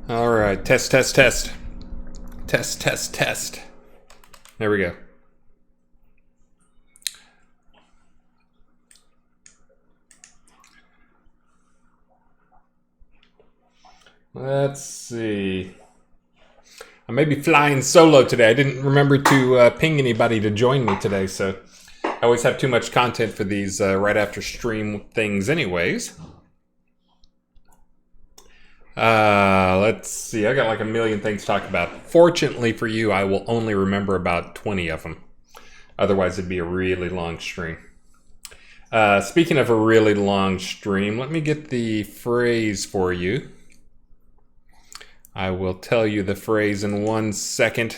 All right, test, test, test. Test, test, test. There we go. Let's see. I may be flying solo today. I didn't remember to ping anybody to join me today, so I always have too much content for these right after stream things anyways. Let's see. I got like a million things to talk about. Fortunately for you, I will only remember about 20 of them. Otherwise, it'd be a really long stream. Speaking of a really long stream, let me get the phrase for you. I will tell you the phrase in 1 second.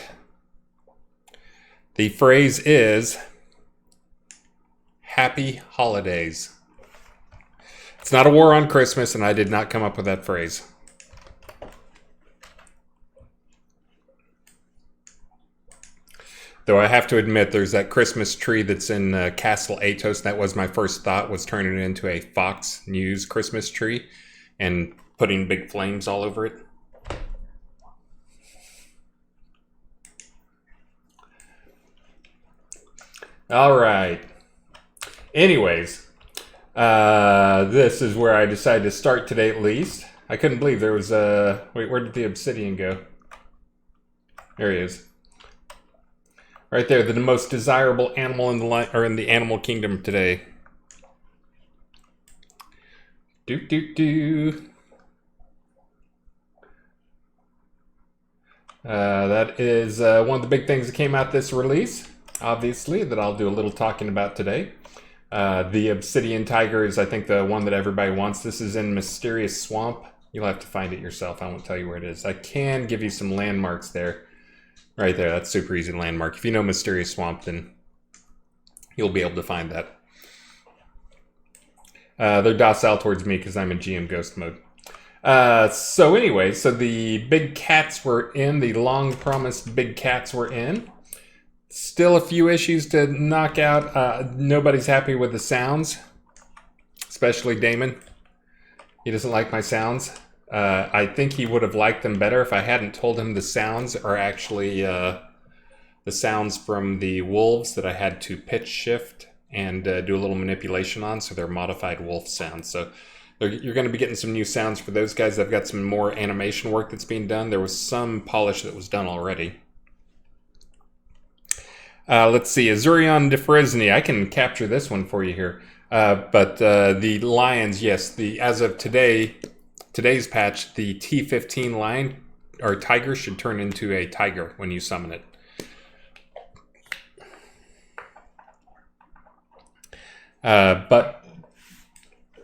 The phrase is Happy Holidays. It's not a war on Christmas, and I did not come up with that phrase. Though I have to admit, there's that Christmas tree that's in Castle Atos. That was my first thought, was turning it into a Fox News Christmas tree and putting big flames all over it. All right. Anyways, this is where I decided to start today at least. I couldn't believe there was a... Wait, where did the obsidian go? There he is. Right there, the most desirable animal in the animal kingdom today. That is one of the big things that came out this release, obviously, that I'll do a little talking about today. The Obsidian Tiger is, I think, the one that everybody wants. This is in Mysterious Swamp. You'll have to find it yourself. I won't tell you where it is. I can give you some landmarks there. Right there, that's super easy landmark. If you know Mysterious Swamp, then you'll be able to find that. They're docile towards me because I'm in GM Ghost mode. So anyway, so the big cats were in. The long-promised big cats were in. Still a few issues to knock out. Nobody's happy with the sounds, especially Damon. He doesn't like my sounds. I think he would have liked them better if I hadn't told him the sounds are actually the sounds from the wolves that I had to pitch shift and do a little manipulation on, so they're modified wolf sounds. So you're going to be getting some new sounds for those guys. I've got some more animation work that's being done. There was some polish that was done already. Let's see, Azurion de Fresney. I can capture this one for you here. But the lions, yes, as of today's patch, the T15 lion or tiger should turn into a tiger when you summon it. But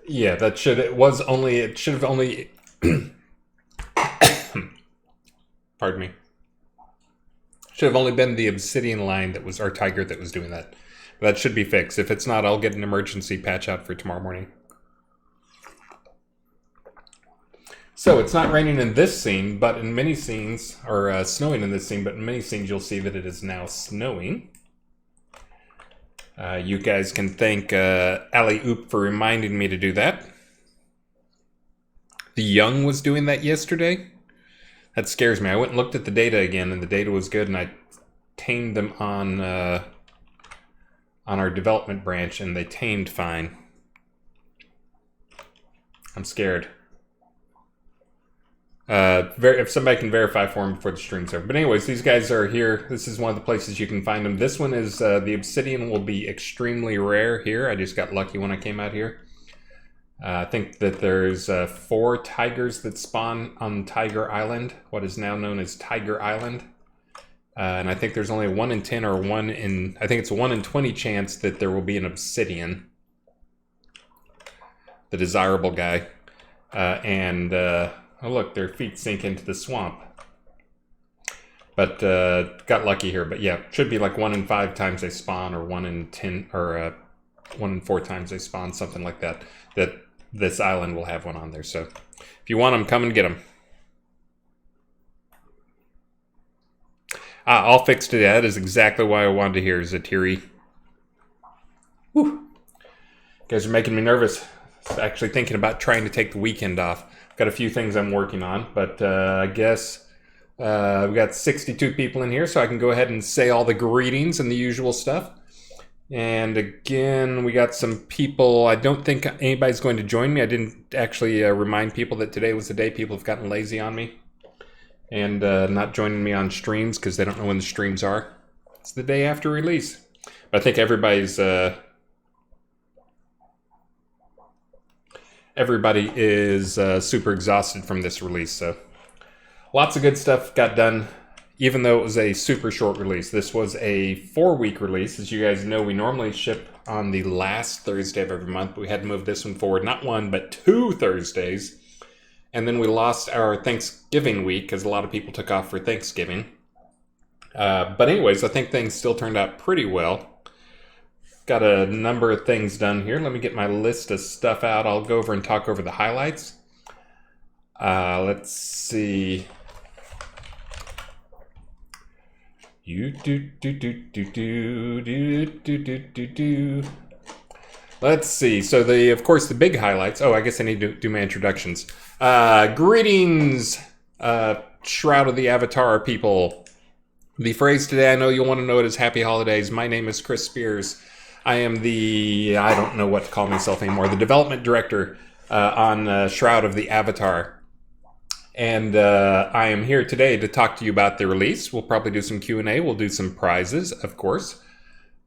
yeah, it should have only pardon me. Should have only been the Obsidian lion that was our tiger that was doing that. But that should be fixed. If it's not, I'll get an emergency patch out for tomorrow morning. So it's not raining in this scene, but in many scenes, or snowing in this scene, but in many scenes you'll see that it is now snowing. You guys can thank Alley Oop for reminding me to do that. The Young was doing that yesterday. That scares me. I went and looked at the data again, and the data was good, and I tamed them on our development branch, and they tamed fine. I'm scared. If somebody can verify for them before the stream's over. But anyways, these guys are here. This is one of the places you can find them. This one is, the Obsidian will be extremely rare here. I just got lucky when I came out here. I think that there's 4 tigers that spawn on Tiger Island, what is now known as Tiger Island. And I think there's only 1 in 10 or I think it's a 1 in 20 chance that there will be an Obsidian. The desirable guy. Oh look, their feet sink into the swamp. But got lucky here. But yeah, should be like 1 in 5 times they spawn, or 1 in 10, or 1 in 4 times they spawn, something like that. That this island will have one on there. So if you want them, come and get them. All fixed to that is exactly why I wanted to hear Zatiri. Whew. You guys are making me nervous. Actually thinking about trying to take the weekend off. Got a few things I'm working on, but I guess we got 62 people in here, so I can go ahead and say all the greetings and the usual stuff. And again, we got some people. I don't think anybody's going to join me. I didn't actually remind people that today was the day. People have gotten lazy on me and not joining me on streams because they don't know when the streams are. It's the day after release. But I think everybody is super exhausted from this release. So lots of good stuff got done. Even though it was a super short release. This was a 4-week release. As you guys know, we normally ship on the last Thursday of every month. But we had to move this one forward, not 1, but 2 Thursdays. And then we lost our Thanksgiving week because a lot of people took off for Thanksgiving. But anyways, I think things still turned out pretty well. Got a number of things done here. Let me get my list of stuff out. I'll go over and talk over the highlights. Let's see... Let's see. So of course, the big highlights. Oh, I guess I need to do my introductions. Greetings, Shroud of the Avatar people. The phrase today, I know you'll want to know it, is Happy Holidays. My name is Chris Spears. I am I don't know what to call myself anymore, the development director on Shroud of the Avatar. And I am here today to talk to you about the release. We'll probably do some Q&A. We'll do some prizes, of course.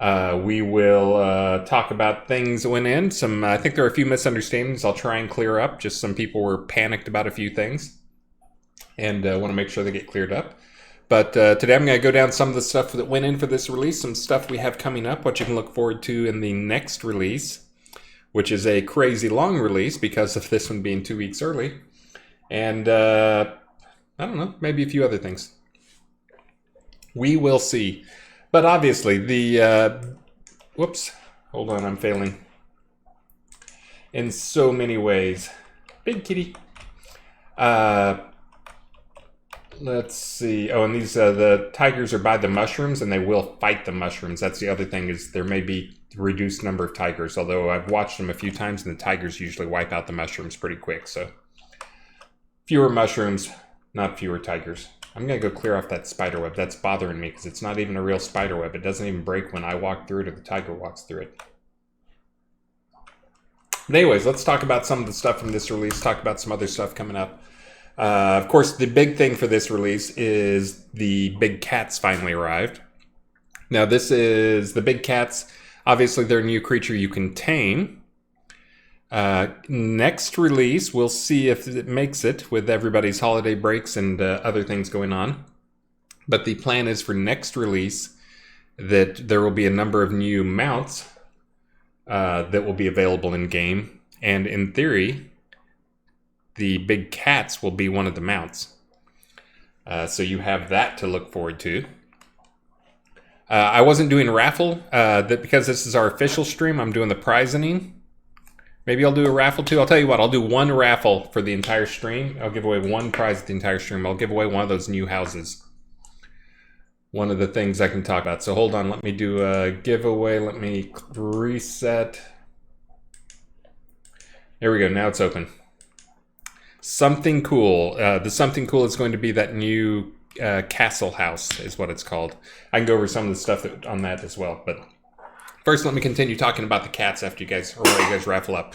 We will talk about things that went in. I think there are a few misunderstandings I'll try and clear up. Just some people were panicked about a few things. And want to make sure they get cleared up. But today I'm going to go down some of the stuff that went in for this release. Some stuff we have coming up, what you can look forward to in the next release. Which is a crazy long release because of this one being 2 weeks early. And, I don't know, maybe a few other things. We will see. But obviously, whoops, hold on, I'm failing. In so many ways. Big kitty. Let's see. Oh, and these, the tigers are by the mushrooms, and they will fight the mushrooms. That's the other thing, is there may be a reduced number of tigers, although I've watched them a few times, and the tigers usually wipe out the mushrooms pretty quick, so... Fewer mushrooms, not fewer tigers. I'm going to go clear off that spider web. That's bothering me because it's not even a real spider web. It doesn't even break when I walk through it or the tiger walks through it. But anyways, let's talk about some of the stuff from this release. Talk about some other stuff coming up. Of course, the big thing for this release is the big cats finally arrived. Now, this is the big cats. Obviously, they're a new creature you can tame. Next release, we'll see if it makes it with everybody's holiday breaks and other things going on. But the plan is for next release that there will be a number of new mounts that will be available in game. And in theory, the big cats will be one of the mounts. So you have that to look forward to. I wasn't doing a raffle because this is our official stream. I'm doing the prizing. Maybe I'll do a raffle too. I'll tell you what, I'll do one raffle for the entire stream. I'll give away one prize at the entire stream. I'll give away one of those new houses. One of the things I can talk about. So hold on, let me do a giveaway. Let me reset. There we go, now it's open. Something cool. The something cool is going to be that new castle house is what it's called. I can go over some of the stuff on that as well, but... First, let me continue talking about the cats after you guys raffle up.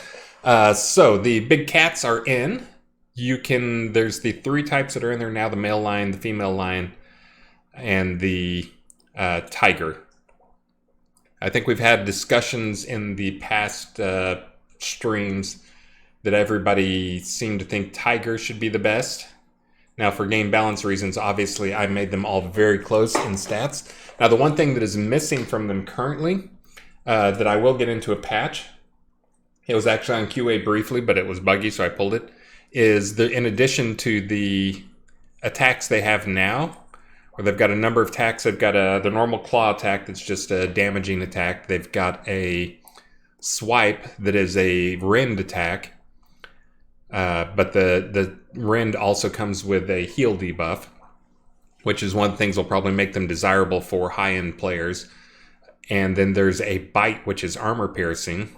So the big cats are in. There's the 3 types that are in there now: the male lion, the female lion, and the tiger. I think we've had discussions in the past streams that everybody seemed to think tiger should be the best. Now, for game balance reasons, obviously, I made them all very close in stats. Now, the one thing that is missing from them currently, that I will get into a patch, it was actually on QA briefly, but it was buggy, so I pulled it, is in addition to the attacks they have now, where they've got a number of attacks. They've got the normal claw attack that's just a damaging attack. They've got a swipe that is a rend attack, but the rend also comes with a heal debuff, which is one of the things will probably make them desirable for high-end players. And then there's a bite, which is armor piercing.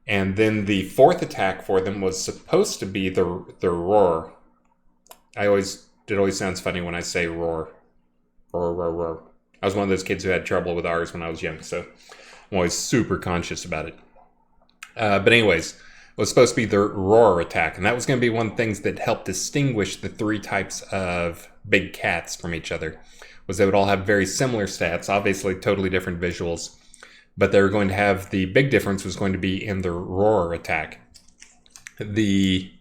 And then the fourth attack for them was supposed to be the roar. It always sounds funny when I say roar. Roar, roar, roar. I was one of those kids who had trouble with R's when I was young, so I'm always super conscious about it. But anyways, it was supposed to be the roar attack, and that was going to be one of the things that helped distinguish the three types of big cats from each other. Was they would all have very similar stats, obviously totally different visuals, but they were going to have, the big difference was going to be in the roar attack. The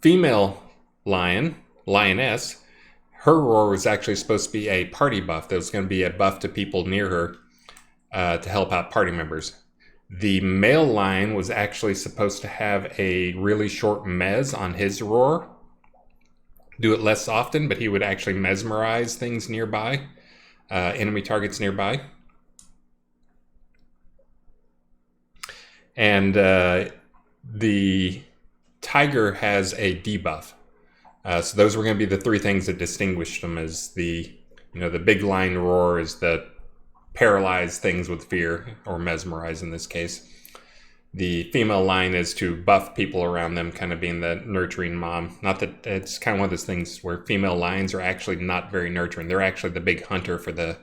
female lioness, her roar was actually supposed to be a party buff. There was going to be a buff to people near her to help out party members. The male lion was actually supposed to have a really short mez on his roar. Do it less often, but he would actually mesmerize things nearby, enemy targets nearby. And the tiger has a debuff. So those were going to be the three things that distinguished them, as the big lion roar is the paralyze things with fear, or mesmerize in this case. The female lion is to buff people around them, kind of being the nurturing mom. Not that it's kind of one of those things where female lions are actually not very nurturing. They're actually the big hunter for the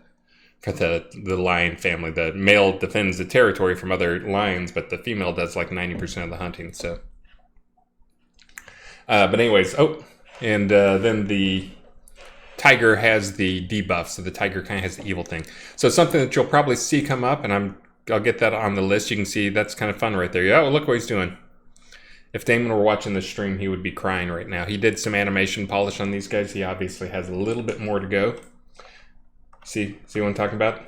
lion family. The male defends the territory from other lions, but the female does like 90% of the hunting. So, but anyways, and then the tiger has the debuff, so the tiger kind of has the evil thing. So something that you'll probably see come up, and I'll get that on the list. You can see that's kind of fun right there. Yeah, look what he's doing. If Damon were watching the stream, he would be crying right now. He did some animation polish on these guys. He obviously has a little bit more to go. See what I'm talking about?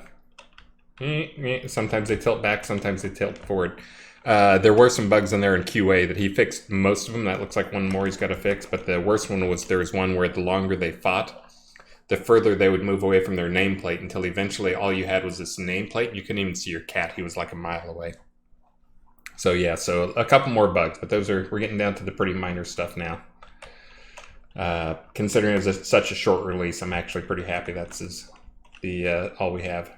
Sometimes they tilt back, sometimes they tilt forward. There were some bugs in there in QA that he fixed most of them. That looks like one more he's got to fix, but the worst one was there was one where the longer they fought, the further they would move away from their nameplate, until eventually all you had was this nameplate. You couldn't even see your cat. He was like a mile away. So yeah, so a couple more bugs, but we're getting down to the pretty minor stuff now. Considering it was such a short release, I'm actually pretty happy that's all we have.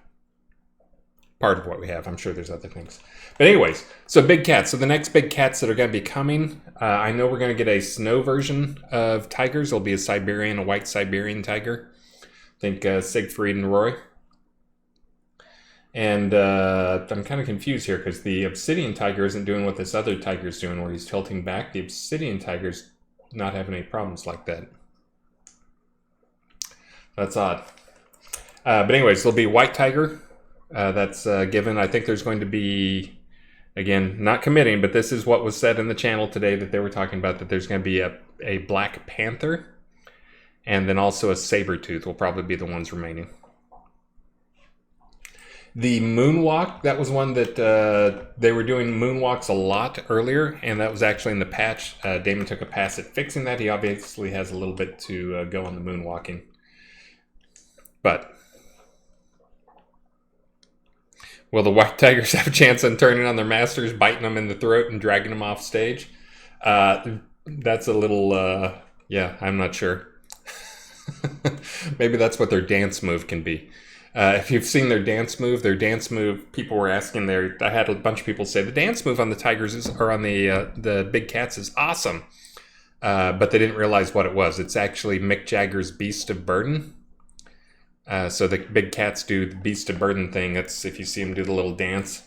Part of what we have. I'm sure there's other things. But anyways, so big cats. So the next big cats that are going to be coming, I know we're going to get a snow version of tigers. There'll be a white Siberian tiger. I think Siegfried and Roy. And I'm kind of confused here because the Obsidian Tiger isn't doing what this other tiger's doing, where he's tilting back. The Obsidian Tiger's not having any problems like that. That's odd. But anyways, there'll be white tiger. That's given. I think there's going to be, again, not committing, but this is what was said in the channel today that they were talking about, that there's going to be a black panther, and then also a saber tooth will probably be the ones remaining. The moonwalk, that was one that they were doing moonwalks a lot earlier, and that was actually in the patch. Damon took a pass at fixing that. He obviously has a little bit to go on the moonwalking. But will the white tigers have a chance on turning on their masters, biting them in the throat and dragging them off stage? That's a little, yeah, I'm not sure. Maybe that's what their dance move can be. If you've seen their dance move, people were asking there. I had a bunch of people say the dance move on the tigers or on the big cats is awesome, but they didn't realize what it was. It's actually Mick Jagger's Beast of Burden. So the big cats do the Beast of Burden thing. That's if you see them do the little dance.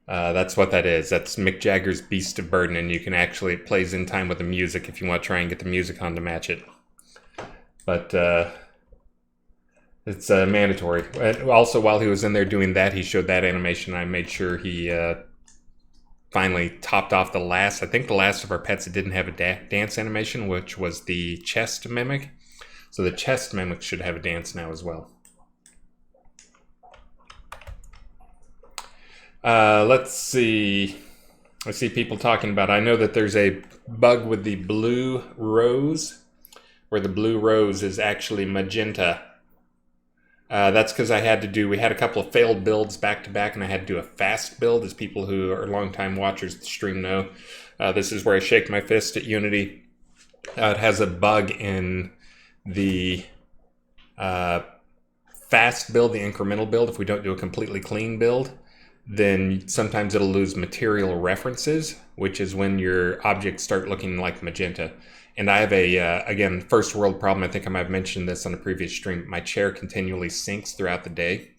That's what that is. That's Mick Jagger's Beast of Burden, and you can actually, it plays in time with the music if you want to try and get the music on to match it. But it's mandatory. Also, while he was in there doing that, he showed that animation. I made sure he finally topped off the last. I think the last of our pets that didn't have a dance animation, which was the chest mimic. So the chest mimic should have a dance now as well. Let's see. I see people talking about, I know that there's a bug with the blue rose, where the blue rose is actually magenta. That's because we had a couple of failed builds back to back, and I had to do a fast build, as people who are longtime watchers of the stream know. This is where I shake my fist at Unity. It has a bug in the fast build, the incremental build. If we don't do a completely clean build, then sometimes it'll lose material references, which is when your objects start looking like magenta. And I have a, again, first world problem. I think I might have mentioned this on a previous stream. My chair continually sinks throughout the day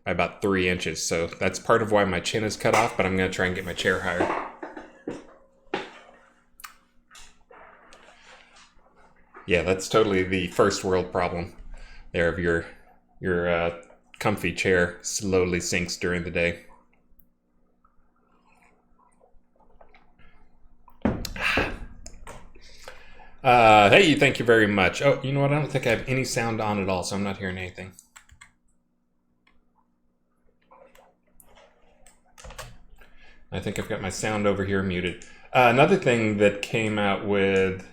by about 3 inches. So that's part of why my chin is cut off, but I'm going to try and get my chair higher. Yeah, that's totally the first world problem there of your comfy chair slowly sinks during the day. Hey, thank you very much. Oh, you know what? I don't think I have any sound on at all, so I'm not hearing anything. I think I've got my sound over here muted. Another thing that came out with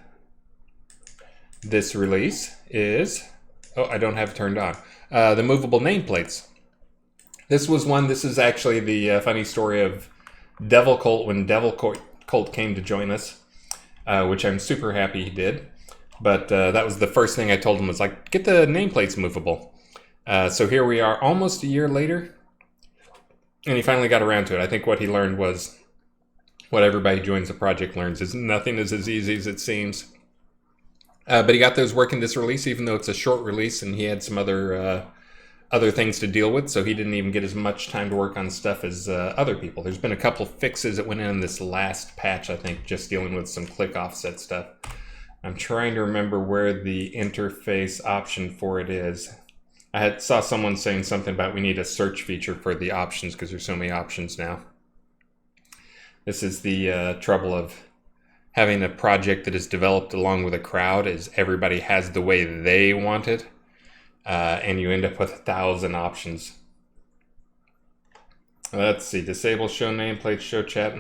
this release is, oh, I don't have it turned on, the movable nameplates. This is actually the funny story of Devil Colt when Devil Colt came to join us, which I'm super happy he did. But that was the first thing I told him was like, get the nameplates movable. So here we are almost a year later, and he finally got around to it. I think what he learned was, what everybody who joins the project learns, is nothing is as easy as it seems. But he got those working this release, even though it's a short release, and he had some other things to deal with, so he didn't even get as much time to work on stuff as other people. There's been a couple fixes that went in this last patch, I think, just dealing with some click offset stuff. I'm trying to remember where the interface option for it is. I saw someone saying something about we need a search feature for the options because there's so many options now. This is the trouble of having a project that is developed along with a crowd, is everybody has the way they want it, and you end up with 1,000 options. Let's see, disable show nameplates, show chat,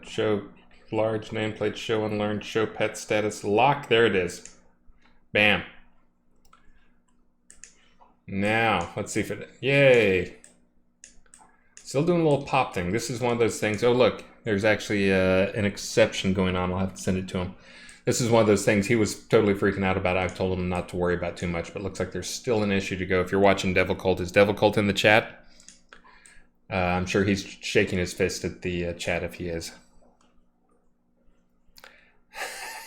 show large nameplates, show unlearned, show pet status, lock, there it is. Bam. Now, let's see if it, yay. Still doing a little pop thing. This is one of those things, oh look, there's actually an exception going on. I'll have to send it to him. This is one of those things he was totally freaking out about. I've told him not to worry about too much, but it looks like there's still an issue to go. If you're watching Devil Cult, is Devil Cult in the chat? I'm sure he's shaking his fist at the chat if he is.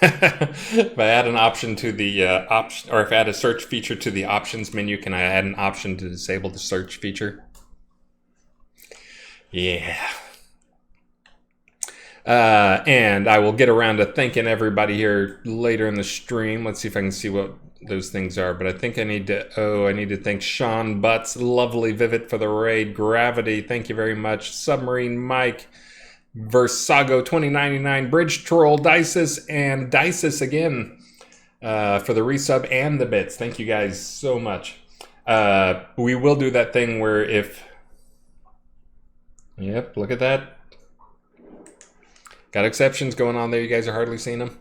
If I add an option to the option, or if I add a search feature to the options menu, can I add an option to disable the search feature? Yeah. And I will get around to thanking everybody here later in the stream. Let's see if I can see what those things are. But I think I need to thank Sean Butts, Lovely Vivid for the raid, Gravity, thank you very much, Submarine Mike, Versago 2099, Bridge Troll, Dices, and Dices again for the resub and the bits. Thank you guys so much. We will do that thing where if... Yep, look at that. Got exceptions going on there. You guys are hardly seeing them.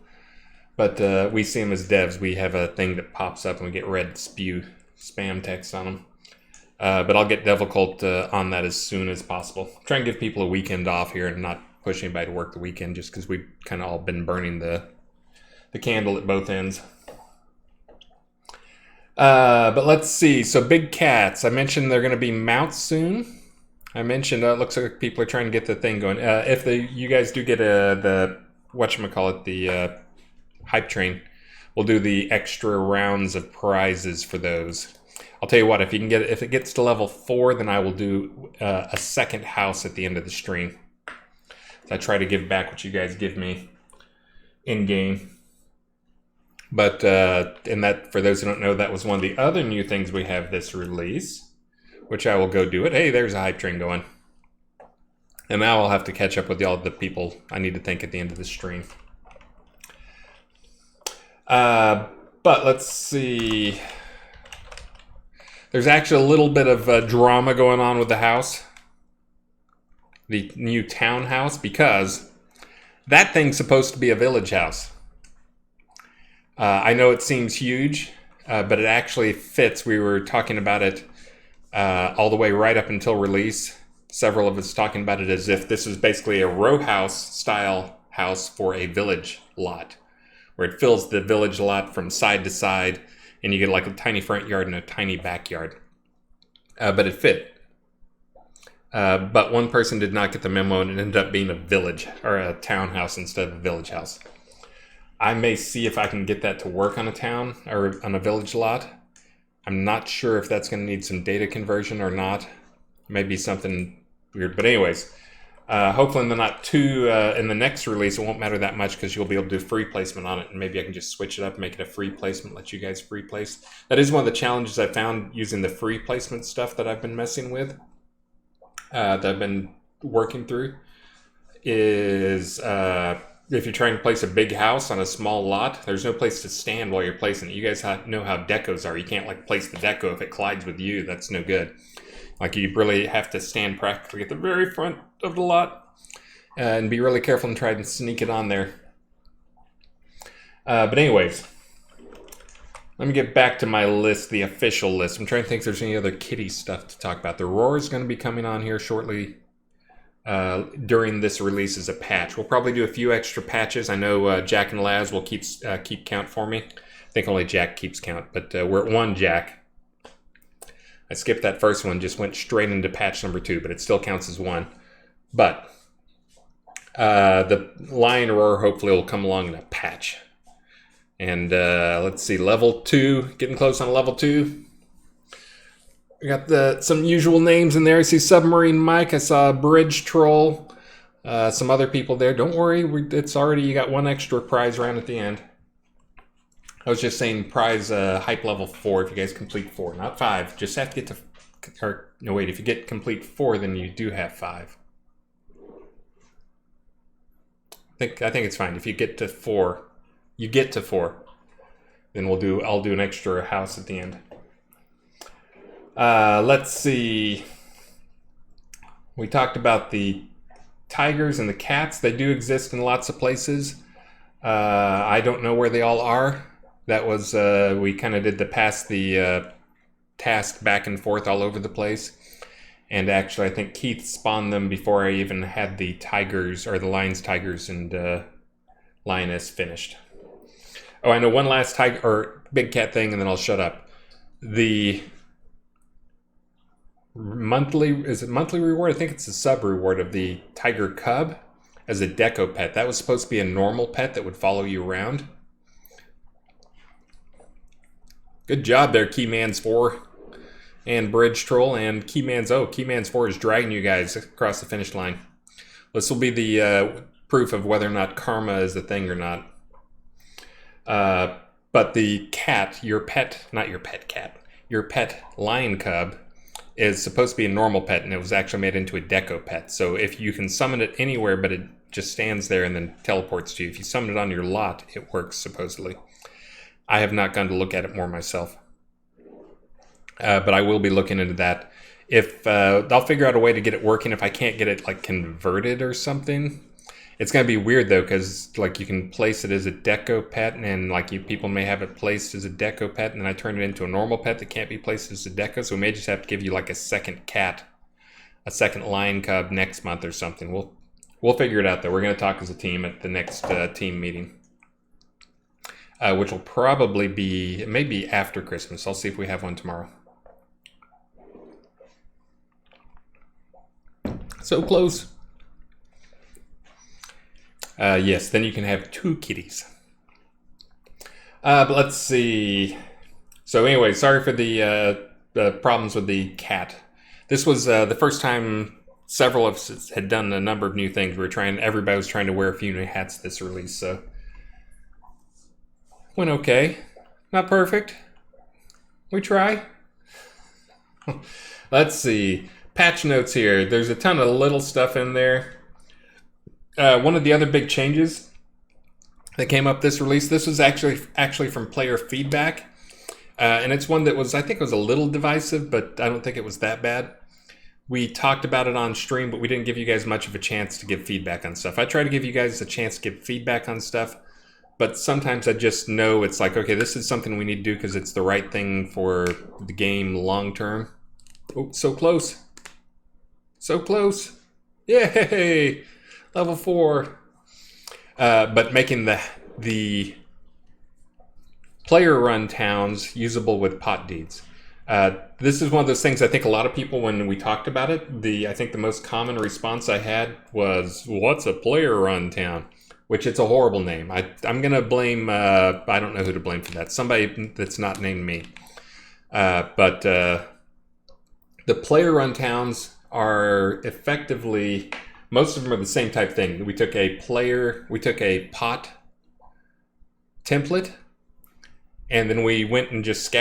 But we see them as devs. We have a thing that pops up and we get red spam text on them. But I'll get Devil Cult on that as soon as possible. Try and give people a weekend off here and not push anybody to work the weekend just because we've kind of all been burning the candle at both ends. But let's see. So big cats. I mentioned they're going to be mounts soon. I mentioned it looks like people are trying to get the thing going. If you guys do get the whatchamacallit, the hype train, we'll do the extra rounds of prizes for those. I'll tell you what, if it gets to level 4, then I will do a second house at the end of the stream. So I try to give back what you guys give me in game. But and that, for those who don't know, that was one of the other new things we have this release, which I will go do it. Hey, there's a hype train going. And now I'll have to catch up with all the people I need to thank at the end of the stream. But let's see. There's actually a little bit of drama going on with the house. The new townhouse, because that thing's supposed to be a village house. I know it seems huge, but it actually fits. We were talking about it all the way right up until release. Several of us talking about it as if this is basically a row house style house for a village lot, where it fills the village lot from side to side, and you get like a tiny front yard and a tiny backyard. But it fit. But one person did not get the memo, and it ended up being a village or a townhouse instead of a village house. I may see if I can get that to work on a town or on a village lot. I'm not sure if that's going to need some data conversion or not. Maybe something weird. But anyways, hopefully in the next release, it won't matter that much because you'll be able to do free placement on it. And maybe I can just switch it up and make it a free placement, let you guys free place. That is one of the challenges I found using the free placement stuff that I've been messing with, that I've been working through, is if you're trying to place a big house on a small lot, there's no place to stand while you're placing it. You guys know how decos are. You can't like place the deco if it collides with you. That's no good. Like you really have to stand practically at the very front of the lot and be really careful and try and sneak it on there. But anyways, let me get back to my list, the official list. I'm trying to think if there's any other kitty stuff to talk about. The Roar is going to be coming on here shortly. During this release as a patch. We'll probably do a few extra patches. I know Jack and Laz will keep count for me. I think only Jack keeps count, but we're at 1 Jack. I skipped that first one, just went straight into patch number 2, but it still counts as 1. But the Lion Roar hopefully will come along in a patch. And let's see, level 2, getting close on level 2. We got some usual names in there. I see Submarine Mike. I saw Bridge Troll. Some other people there. Don't worry, it's already, you got 1 extra prize round at the end. I was just saying prize hype level 4 if you guys complete 4, not 5. Just have to get to, or no wait, if you get complete 4, then you do have 5. I think it's fine. If you get to 4, you get to 4. Then I'll do an extra house at the end. Let's see. We talked about the tigers and the cats. They do exist in lots of places. I don't know where they all are. That was, we kind of did the task back and forth all over the place. And actually, I think Keith spawned them before I even had the tigers, or the lions, tigers, and lioness finished. Oh, I know one last tiger, or big cat thing, and then I'll shut up. The is it monthly reward? I think it's a sub reward of the tiger cub as a deco pet. That was supposed to be a normal pet that would follow you around. Good job there, Keymans 4 and Bridge Troll, and Keymans 4 is dragging you guys across the finish line. This will be the proof of whether or not karma is a thing or not. But the cat, your pet lion cub, is supposed to be a normal pet, and it was actually made into a deco pet. So if you can summon it anywhere, but it just stands there and then teleports to you. If you summon it on your lot, it works, supposedly. I have not gone to look at it more myself. But I will be looking into that. If I'll figure out a way to get it working if I can't get it like converted or something. It's going to be weird though, because like you can place it as a deco pet, and like people may have it placed as a deco pet, and then I turn it into a normal pet that can't be placed as a deco. So we may just have to give you like a second cat, a second lion cub next month or something. We'll figure it out though. We're going to talk as a team at the next team meeting, which will probably be maybe after Christmas. I'll see if we have one tomorrow. So close. Yes, then you can have 2 kitties. But let's see. So anyway, sorry for the problems with the cat. This was the first time several of us had done a number of new things. Everybody was trying to wear a few new hats this release, so went okay. Not perfect. We try. Let's see. Patch notes here. There's a ton of little stuff in there. One of the other big changes that came up this release, this was actually from player feedback. And it's one that I think it was a little divisive, but I don't think it was that bad. We talked about it on stream, but we didn't give you guys much of a chance to give feedback on stuff. I try to give you guys a chance to give feedback on stuff, but sometimes I just know it's like, okay, this is something we need to do because it's the right thing for the game long term. Oh, so close. So close. Yay! Level 4. But making the player run towns usable with pot deeds. This is one of those things I think a lot of people, when we talked about it, I think the most common response I had was, what's a player-run town? Which it's a horrible name. I'm going to blame, I don't know who to blame for that. Somebody that's not named me. But the player-run towns are effectively, most of them are the same type thing. We took a pot template, and then we went and just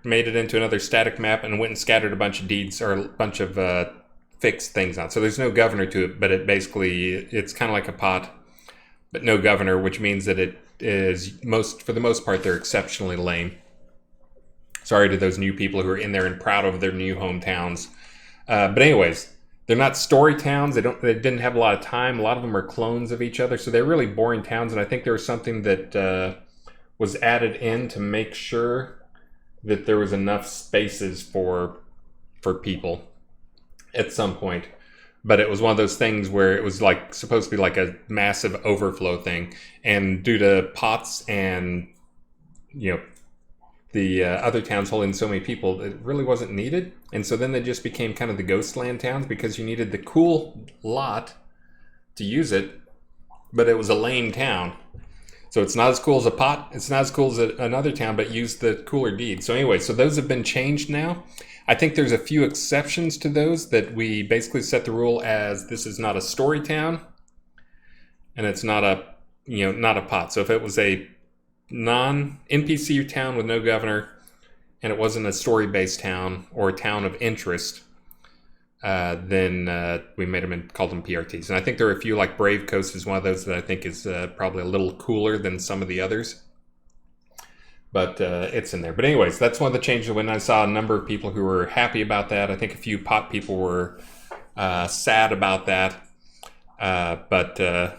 made it into another static map, and went and scattered a bunch of deeds or a bunch of fixed things on. So there's no governor to it, but it's kind of like a pot, but no governor, which means that it is for the most part, they're exceptionally lame. Sorry to those new people who are in there and proud of their new hometowns. But anyways, they're not story towns. They didn't have a lot of time. A lot of them are clones of each other, so they're really boring towns. And I think there was something that was added in to make sure that there was enough spaces for people at some point. But it was one of those things where it was like supposed to be like a massive overflow thing, and due to pots and the other towns holding so many people, it really wasn't needed. And so then they just became kind of the Ghostland towns, because you needed the cool lot to use it, but it was a lame town. So it's not as cool as a pot. It's not as cool as another town, but use the cooler deed. So anyway, so those have been changed now. I think there's a few exceptions to those that we basically set the rule as this is not a story town, and it's not a pot. So if it was a non-NPC town with no governor, and it wasn't a story-based town or a town of interest, then we made them and called them PRTs. And I think there are a few, like Brave Coast is one of those that I think is probably a little cooler than some of the others. But it's in there. But anyways, that's one of the changes. When I saw a number of people who were happy about that, I think a few pot people were sad about that. But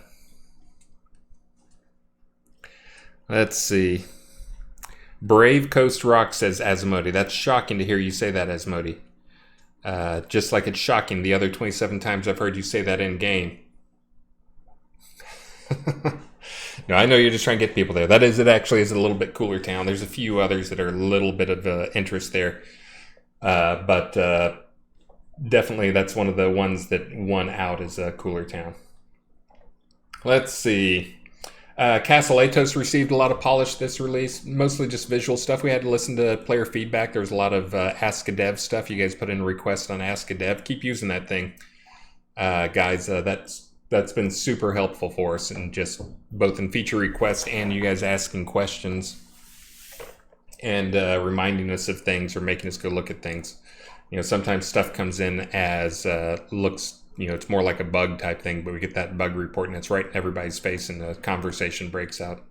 let's see. Brave Coast Rock says Asmodee. That's shocking to hear you say that, Asmodee. Just like it's shocking the other 27 times I've heard you say that in game. No, I know you're just trying to get people there. It actually is a little bit cooler town. There's a few others that are a little bit of interest there. But definitely that's one of the ones that won out as a cooler town. Let's see. Castle Atos received a lot of polish this release, mostly just visual stuff. We had to listen to player feedback. There was a lot of Ask a Dev stuff. You guys put in a request on Ask a Dev. Keep using that thing, guys. That's been super helpful for us, and just both in feature requests and you guys asking questions and reminding us of things or making us go look at things. Sometimes stuff comes in as looks. It's more like a bug type thing, but we get that bug report and it's right in everybody's face and the conversation breaks out.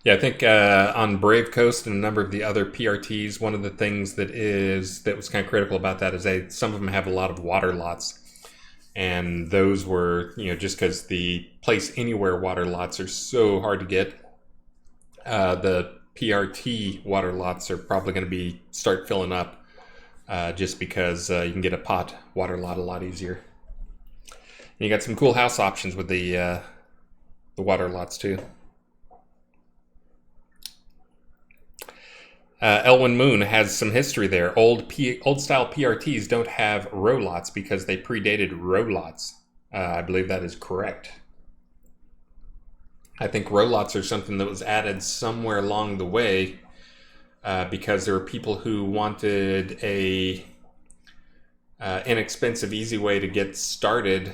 Yeah, I think on Brave Coast and a number of the other PRTs, one of the things that was kind of critical about that is some of them have a lot of water lots. And those were, just because the place anywhere water lots are so hard to get, the PRT water lots are probably going to start filling up just because you can get a pot water lot a lot easier. And you got some cool house options with the water lots too. Elwyn Moon has some history there. Old style PRTs don't have row lots because they predated row lots. I believe that is correct. I think row lots are something that was added somewhere along the way because there were people who wanted a inexpensive, easy way to get started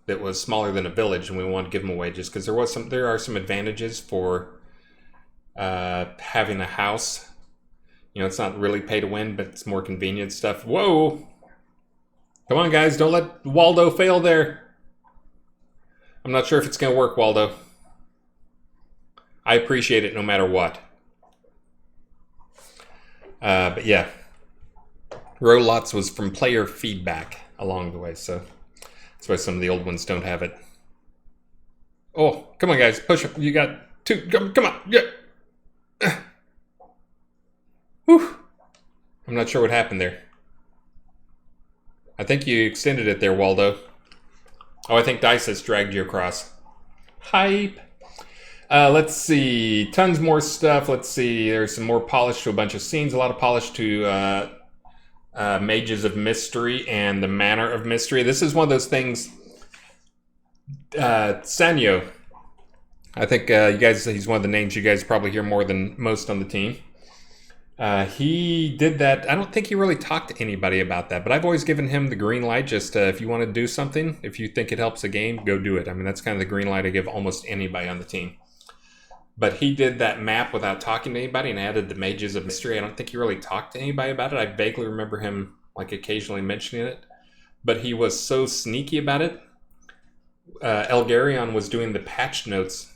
that was smaller than a village, and we wanted to give them away just because there are some advantages for having a house. It's not really pay to win, but it's more convenient stuff. Whoa! Come on, guys, don't let Waldo fail there. I'm not sure if it's going to work, Waldo. I appreciate it no matter what. But yeah, row lots was from player feedback along the way, so that's why some of the old ones don't have it. Oh, come on, guys, push up. You got two. Come on, yeah. Whew. I'm not sure what happened there. I think you extended it there, Waldo. Oh, I think Dice has dragged you across. Hype. Let's see. Tons more stuff. Let's see. There's some more polish to a bunch of scenes. A lot of polish to Mages of Mystery and the Manor of Mystery. This is one of those things. Sanyo. I think you guys, he's one of the names you guys probably hear more than most on the team. He did that. I don't think he really talked to anybody about that, but I've always given him the green light. Just if you want to do something, if you think it helps a game, go do it. I mean, that's kind of the green light I give almost anybody on the team. But he did that map without talking to anybody and added the Mages of Mystery. I don't think he really talked to anybody about it. I vaguely remember him like occasionally mentioning it, but he was so sneaky about it. Elgarion was doing the patch notes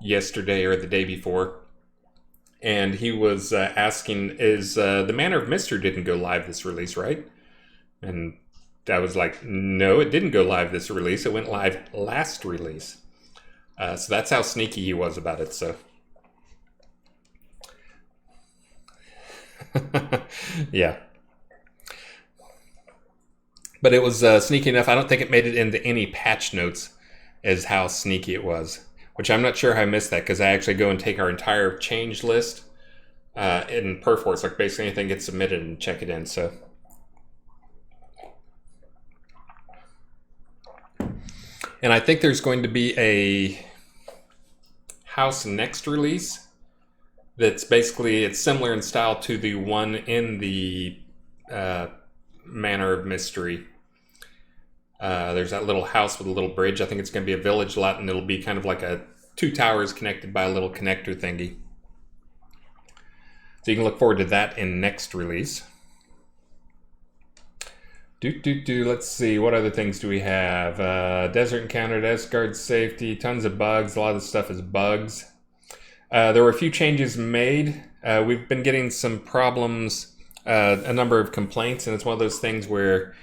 yesterday or the day before, and he was asking, is the Manor of Mystery didn't go live this release, right? And I was like, no, it didn't go live this release. It went live last release. So that's how sneaky he was about it. So, yeah. But it was sneaky enough. I don't think it made it into any patch notes as how sneaky it was. Which I'm not sure how I missed that, because I actually go and take our entire change list in Perforce. Like basically anything gets submitted and check it in. So, and I think there's going to be a house next release that's basically, it's similar in style to the one in the Manor of Mystery. There's that little house with a little bridge. I think it's going to be a village lot, and it'll be kind of like two towers connected by a little connector thingy. So you can look forward to that in next release. Let's see, what other things do we have? Desert Encounter, Esguard Safety, tons of bugs. A lot of the stuff is bugs. There were a few changes made. We've been getting some problems, a number of complaints, and it's one of those things where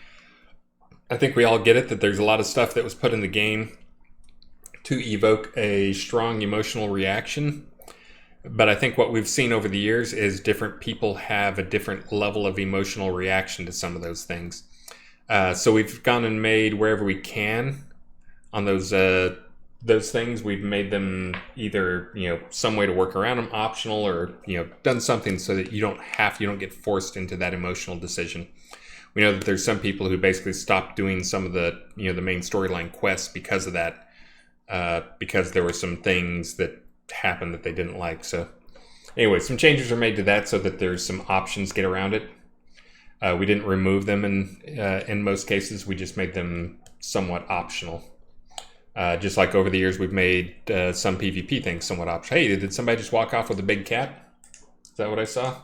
I think we all get it, that there's a lot of stuff that was put in the game to evoke a strong emotional reaction. But I think what we've seen over the years is different people have a different level of emotional reaction to some of those things. So we've gone and made, wherever we can on those things, we've made them either, some way to work around them, optional, or, done something so that you don't get forced into that emotional decision. We know that there's some people who basically stopped doing some of the, the main storyline quests because of that, because there were some things that happened that they didn't like. So anyway, some changes are made to that so that there's some options to get around it. We didn't remove them in most cases. We just made them somewhat optional. Just like over the years, we've made some PvP things somewhat optional. Hey, did somebody just walk off with a big cat? Is that what I saw?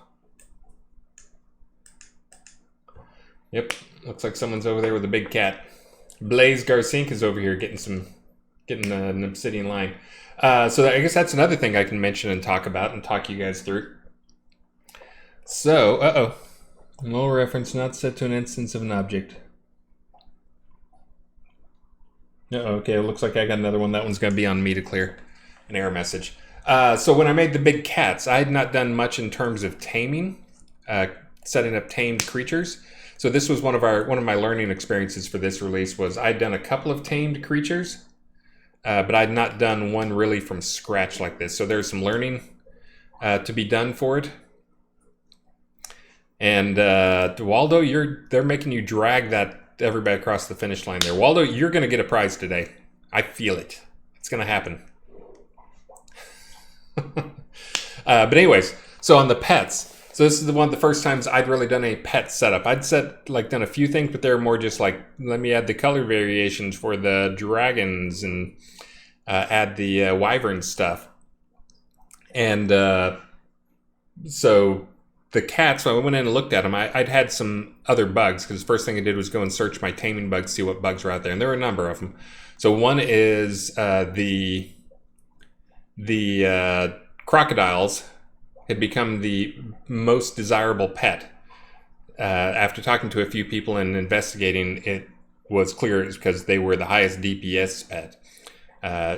Yep, looks like someone's over there with a big cat. Blaze Garcink is over here getting an obsidian line. So I guess that's another thing I can mention and talk about and talk you guys through. So, null reference not set to an instance of an object. Okay, it looks like I got another one. That one's going to be on me to clear an error message. So when I made the big cats, I had not done much in terms of taming, setting up tamed creatures. So this was one of my learning experiences for this release. Was I'd done a couple of tamed creatures, but I'd not done one really from scratch like this. So there's some learning to be done for it. And Waldo, they're making you drag everybody across the finish line there. Waldo, you're going to get a prize today. I feel it. It's going to happen. But anyways, so on the pets. So this is the first times I'd really done a pet setup. I'd done a few things, but they're more just like, let me add the color variations for the dragons and add the wyvern stuff. And so the cats, when I went in and looked at them, I'd had some other bugs, because the first thing I did was go and search my taming bugs, see what bugs were out there. And there were a number of them. So one is the crocodiles had become the most desirable pet. After talking to a few people and investigating, it was clear it's because they were the highest DPS pet.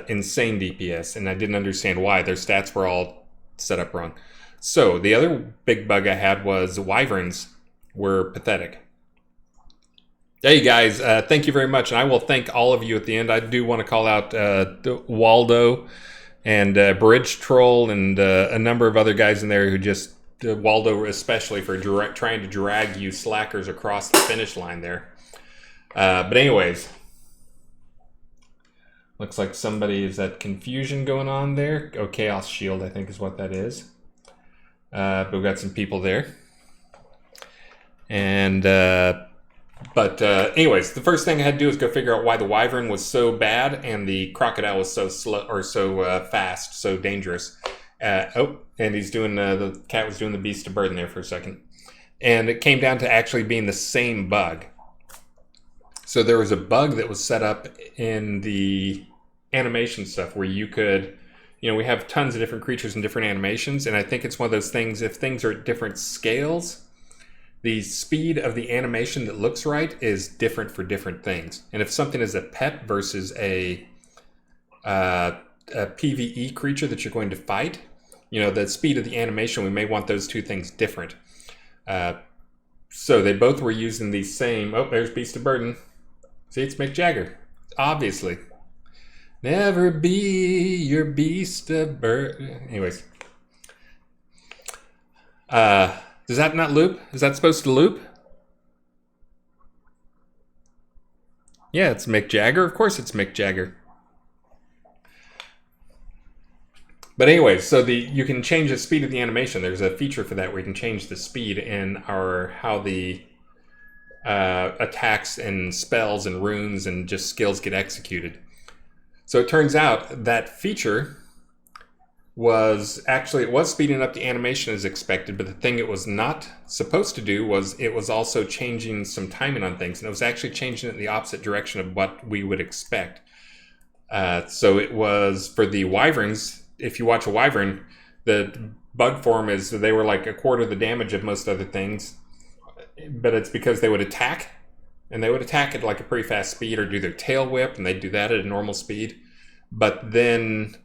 Insane DPS, and I didn't understand why. Their stats were all set up wrong. So the other big bug I had was wyverns were pathetic. Hey guys, thank you very much, and I will thank all of you at the end. I do want to call out Waldo and Bridge Troll and a number of other guys in there who just Waldo especially for trying to drag you slackers across the finish line there. But anyways, looks like somebody is at confusion going on there. Oh, Chaos Shield, I think is what that is. But we've got some people there, and. But anyways, the first thing I had to do was go figure out why the wyvern was so bad and the crocodile was so slow or so fast, so dangerous. And he's doing the cat was doing the beast of burden there for a second, and it came down to actually being the same bug. So there was a bug that was set up in the animation stuff where you could, we have tons of different creatures and different animations, and I think it's one of those things. If things are at different scales, the speed of the animation that looks right is different for different things. And if something is a pet versus a PvE creature that you're going to fight, the speed of the animation, we may want those two things different. So they both were using the same... Oh, there's Beast of Burden. See, it's Mick Jagger. Obviously. Never be your beast of burden. Anyways. Does that not loop? Is that supposed to loop? Yeah, it's Mick Jagger. Of course it's Mick Jagger. But anyway, so you can change the speed of the animation. There's a feature for that where you can change the speed in how the attacks and spells and runes and just skills get executed. So it turns out that feature was speeding up the animation as expected, but the thing it was not supposed to do was it was also changing some timing on things, and it was actually changing it in the opposite direction of what we would expect. So it was for the wyverns. If you watch a wyvern, the bug form is they were like a quarter the damage of most other things, but it's because they would attack, and they would attack at like a pretty fast speed or do their tail whip, and they'd do that at a normal speed, but then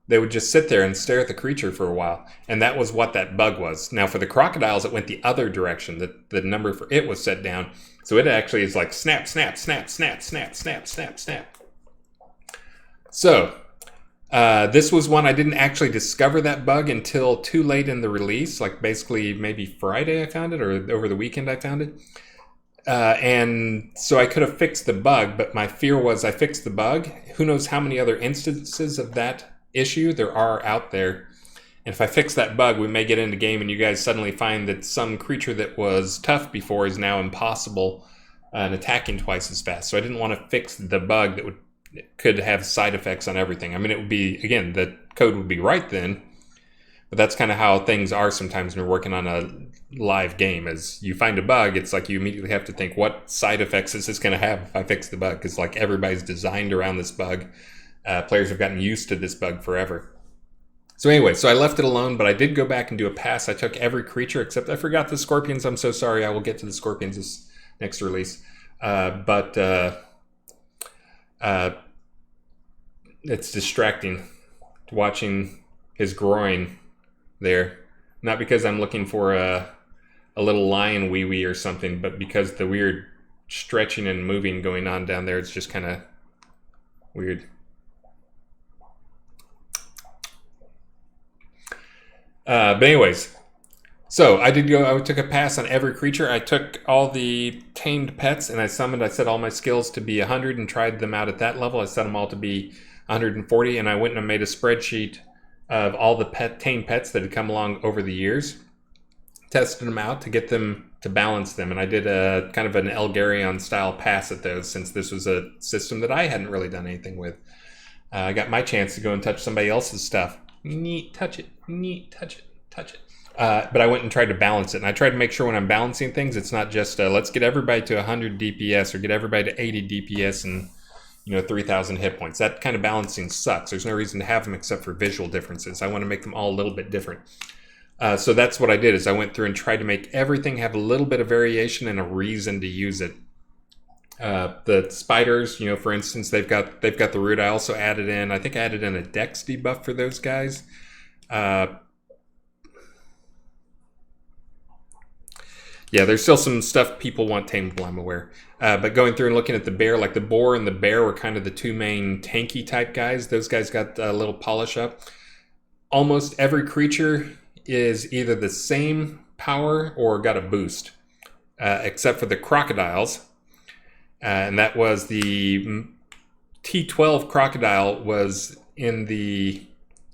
they would just sit there and stare at the creature for a while. And that was what that bug was. Now, for the crocodiles, it went the other direction. The number for it was set down. So it actually is like snap, snap, snap, snap, snap, snap, snap, snap. So this was one I didn't actually discover that bug until too late in the release. Like basically maybe Friday I found it, or over the weekend I found it. And so I could have fixed the bug, but my fear was I fixed the bug. Who knows how many other instances of that issue there are out there, and if I fix that bug, we may get into game and you guys suddenly find that some creature that was tough before is now impossible and attacking twice as fast. So I didn't want to fix the bug that could have side effects on everything. I mean, it would be, again, the code would be right then, but that's kind of how things are sometimes when we're working on a live game. As you find a bug, it's like you immediately have to think, what side effects is this going to have if I fix the bug? Because like everybody's designed around this bug. Players have gotten used to this bug forever. So anyway, so I left it alone, but I did go back and do a pass. I took every creature except I forgot the scorpions. I'm so sorry. I will get to the scorpions this next release. But it's distracting watching his groin there. Not because I'm looking for a little lion wee-wee or something, but because the weird stretching and moving going on down there, it's just kind of weird. But anyways, so I took a pass on every creature. I took all the tamed pets and I set all my skills to be 100 and tried them out at that level. I set them all to be 140, and I went and made a spreadsheet of all the tamed pets that had come along over the years, tested them out to get them to balance them. And I did a kind of an Elgarion style pass at those, since this was a system that I hadn't really done anything with. I got my chance to go and touch somebody else's stuff. Neat, touch it. Neat, touch it. Touch it. But I went and tried to balance it. And I tried to make sure when I'm balancing things, it's not just let's get everybody to 100 DPS or get everybody to 80 DPS and 3,000 hit points. That kind of balancing sucks. There's no reason to have them except for visual differences. I want to make them all a little bit different. So that's what I did, is I went through and tried to make everything have a little bit of variation and a reason to use it. The spiders, for instance, they've got the root. I also added in, I think I added in a dex debuff for those guys. Yeah, there's still some stuff people want tameable, I'm aware. But going through and looking at the bear, like the boar and the bear were kind of the two main tanky type guys. Those guys got a little polish up. Almost every creature is either the same power or got a boost, except for the crocodiles. And that was the T12 crocodile was in the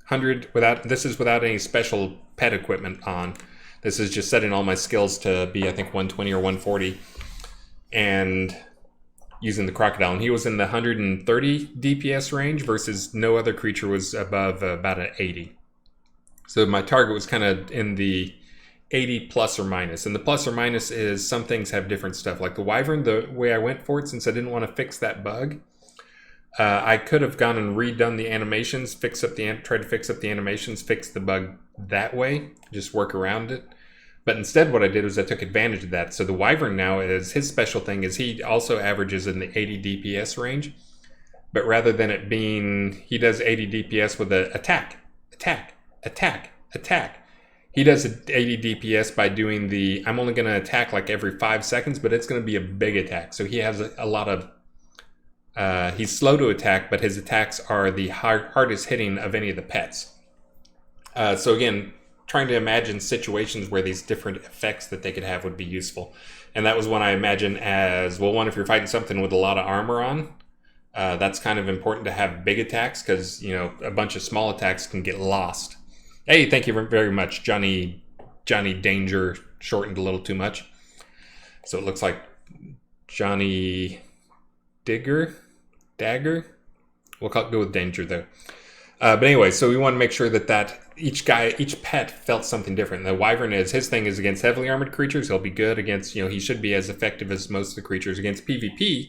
100 without. This is without any special pet equipment on. This is just setting all my skills to be, I think, 120 or 140, and using the crocodile. And he was in the 130 DPS range versus no other creature was above about an 80. So my target was kind of in the 80 plus or minus. And the plus or minus is some things have different stuff. Like the wyvern, the way I went for it, since I didn't want to fix that bug, I could have gone and redone the animations, tried to fix up the animations, fix the bug that way, just work around it. But instead what I did was I took advantage of that. So the wyvern now is, his special thing is he also averages in the 80 DPS range. But rather than it being, he does 80 DPS with a attack. He does 80 DPS by doing the, I'm only going to attack like every 5 seconds, but it's going to be a big attack. So he has a lot of, he's slow to attack, but his attacks are the hardest hitting of any of the pets. So again, trying to imagine situations where these different effects that they could have would be useful. And that was one I imagine as, well, one, if you're fighting something with a lot of armor on, that's kind of important to have big attacks because, you know, a bunch of small attacks can get lost. Hey, thank you very much, Johnny Danger, shortened a little too much. So it looks like Johnny Dagger. We'll go with Danger though. But anyway, so we want to make sure that each pet felt something different. The wyvern his thing is against heavily armored creatures. He'll be good against, you know, he should be as effective as most of the creatures. Against PvP,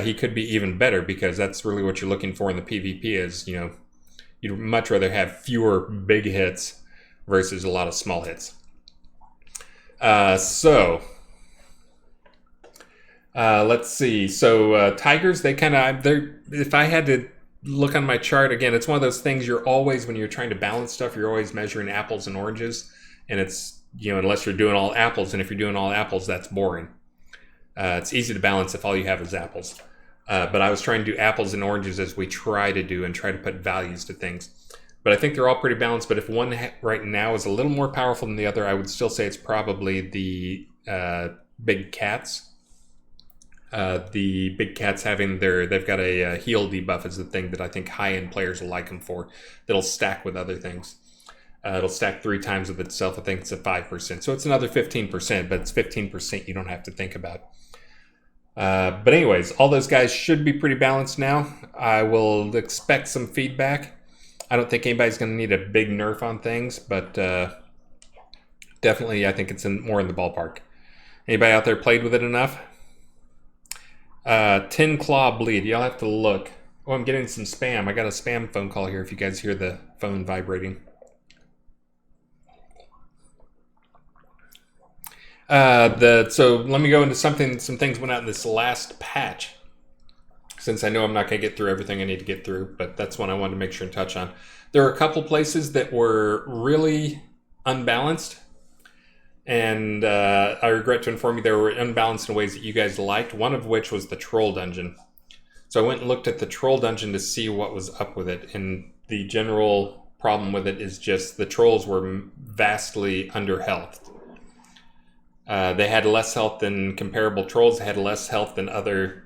he could be even better because that's really what you're looking for in the PvP is, you know, you'd much rather have fewer big hits versus a lot of small hits. Let's see. So tigers, if I had to look on my chart again, it's one of those things you're always, when you're trying to balance stuff, you're always measuring apples and oranges, and it's, you know, unless you're doing all apples, and if you're doing all apples, that's boring. It's easy to balance if all you have is apples. But I was trying to do apples and oranges as we try to put values to things. But I think they're all pretty balanced. But if one right now is a little more powerful than the other, I would still say it's probably the big cats. The big cats they've got a heal debuff is the thing that I think high-end players will like them for. That'll stack with other things. It'll stack 3 times with itself. I think it's a 5%. So it's another 15%, but it's 15% you don't have to think about. But anyways, all those guys should be pretty balanced now. I will expect some feedback. I don't think anybody's going to need a big nerf on things, but definitely I think it's more in the ballpark. Anybody out there played with it enough? Tin Claw Bleed. Y'all have to look. Oh, I'm getting some spam. I got a spam phone call here if you guys hear the phone vibrating. So let me go into some things went out in this last patch, since I know I'm not going to get through everything I need to get through, but that's one I wanted to make sure and touch on. There are a couple places that were really unbalanced, and I regret to inform you they were unbalanced in ways that you guys liked, one of which was the Troll Dungeon. So I went and looked at the Troll Dungeon to see what was up with it, and the general problem with it is just the trolls were vastly under-healthed. They had less health than comparable trolls. They had less health than other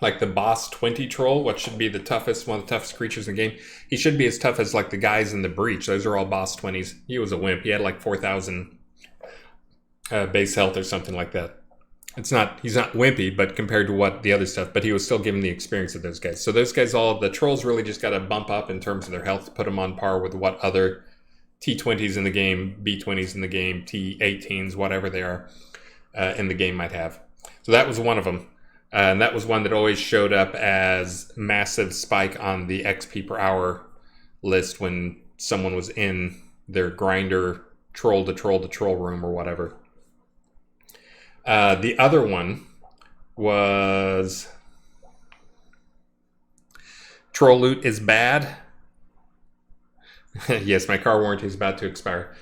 like the boss 20 troll, what should be one of the toughest creatures in the game. He should be as tough as like the guys in the breach. Those are all boss 20s. He was a wimp. He had like 4,000 base health or something like that. He's not wimpy, but compared to what the other stuff, but he was still given the experience of those guys. So those guys, the trolls really just got to bump up in terms of their health to put them on par with what other T20s in the game, B20s in the game, T18s, whatever they are in the game might have. So that was one of them. And that was one that always showed up as massive spike on the XP per hour list when someone was in their grinder troll to troll to troll room or whatever. The other one was Troll Loot is bad. Yes, my car warranty is about to expire.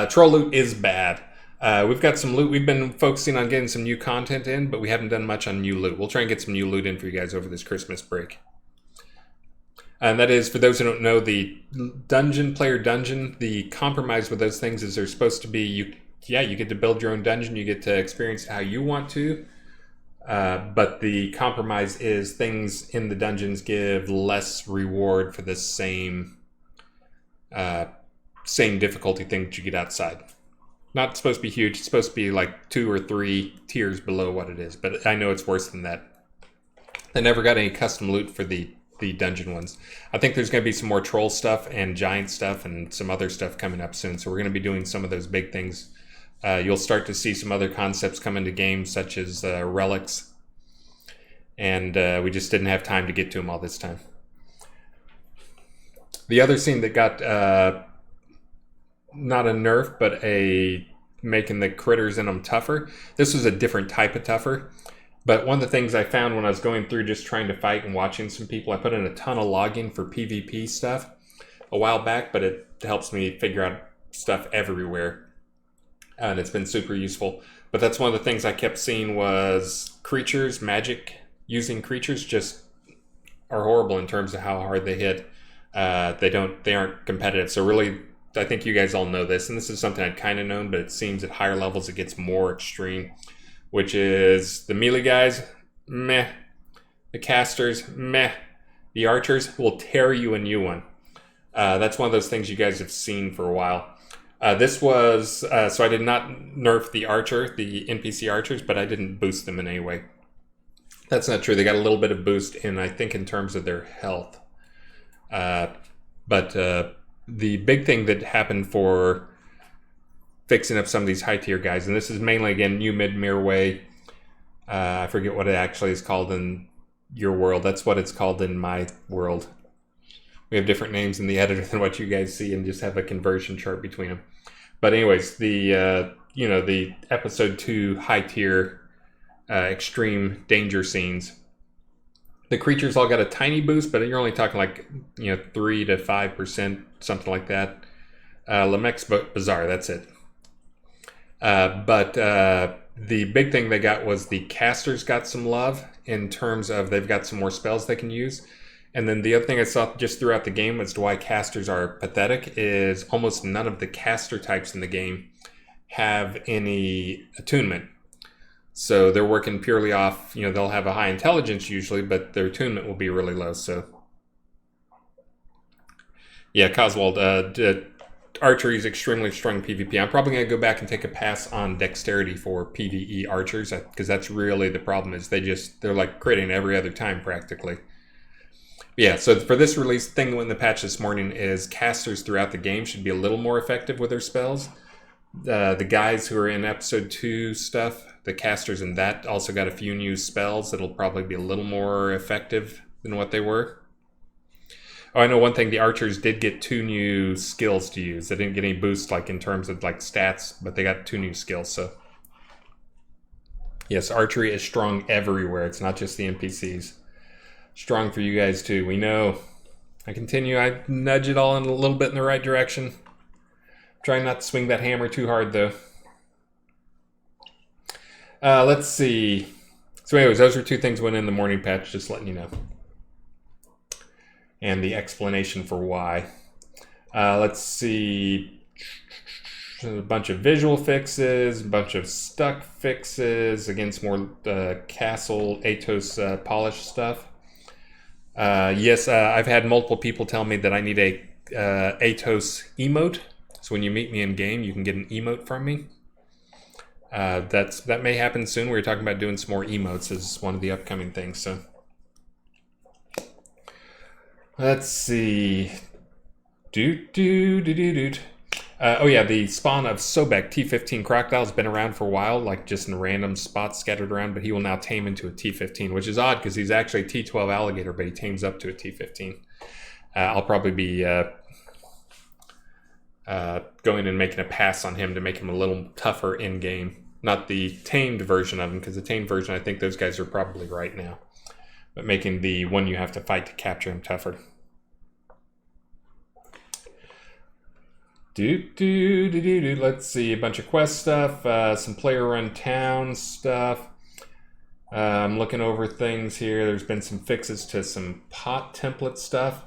Troll Loot is bad. We've got some loot. We've been focusing on getting some new content in, but we haven't done much on new loot. We'll try and get some new loot in for you guys over this Christmas break. And that is, for those who don't know, the player dungeon, the compromise with those things is they're supposed to be, you get to build your own dungeon, you get to experience it how you want to, but the compromise is things in the dungeons give less reward for the same difficulty thing that you get outside. Not supposed to be huge, it's supposed to be like 2 or 3 tiers below what it is, but I know it's worse than that. I never got any custom loot for the dungeon ones. I think there's going to be some more troll stuff and giant stuff and some other stuff coming up soon. So we're going to be doing some of those big things. You'll start to see some other concepts come into games, such as relics. And we just didn't have time to get to them all this time. The other scene that got not a nerf, but making the critters in them tougher. This was a different type of tougher. But one of the things I found when I was going through just trying to fight and watching some people, I put in a ton of logging for PvP stuff a while back, but it helps me figure out stuff everywhere. And it's been super useful. But that's one of the things I kept seeing was creatures, magic using creatures just are horrible in terms of how hard they hit. They aren't competitive. So really, I think you guys all know this, and this is something I'd kind of known, but it seems at higher levels it gets more extreme. Which is the melee guys, meh. The casters, meh. The archers will tear you a new one. That's one of those things you guys have seen for a while. This was, so I did not nerf the NPC archers, but I didn't boost them in any way. That's not true. They got a little bit of boost I think in terms of their health. But the big thing that happened for fixing up some of these high tier guys, and this is mainly, again, new mid-mirror way. I forget what it actually is called in your world. That's what it's called in my world. We have different names in the editor than what you guys see, and just have a conversion chart between them. But anyways, the episode 2 high tier extreme danger scenes. The creatures all got a tiny boost, but you're only talking like 3 to 5%, something like that. Lamech's Bazaar, that's it. But the big thing they got was the casters got some love in terms of they've got some more spells they can use. And then the other thing I saw just throughout the game as to why casters are pathetic is almost none of the caster types in the game have any attunement. So they're working purely off, they'll have a high intelligence usually, but their attunement will be really low. So yeah, Coswald, archery is extremely strong PvP. I'm probably going to go back and take a pass on dexterity for PvE archers, because that's really the problem. Is they're like critting every other time practically. Yeah, so for this release, thing in the patch this morning is casters throughout the game should be a little more effective with their spells. The guys who are in episode 2 stuff, the casters in that also got a few new spells that'll probably be a little more effective than what they were. Oh, I know one thing, the archers did get 2 new skills to use. They didn't get any boost like in terms of like stats, but they got 2 new skills. So yes, archery is strong everywhere. It's not just the NPCs. Strong for you guys too. We know. I nudge it all in a little bit in the right direction. Trying not to swing that hammer too hard though. Let's see. So anyways, those are 2 things went in the morning patch, just letting you know. And the explanation for why. Let's see. A bunch of visual fixes, a bunch of stuck fixes, again, some more castle Atos polish stuff. Yes, I've had multiple people tell me that I need a Atos emote. So when you meet me in game, you can get an emote from me. That may happen soon. We were talking about doing some more emotes as one of the upcoming things. So let's see. Oh yeah, the spawn of Sobek T15 Crocodile has been around for a while, like just in random spots scattered around, but he will now tame into a T15, which is odd because he's actually a T12 alligator, but he tames up to a T15. I'll probably be going and making a pass on him to make him a little tougher in-game. Not the tamed version of him, because the tamed version, I think those guys are probably right now. But making the one you have to fight to capture him tougher. Let's see, a bunch of quest stuff, some player-run town stuff. I'm looking over things here. There's been some fixes to some pot template stuff.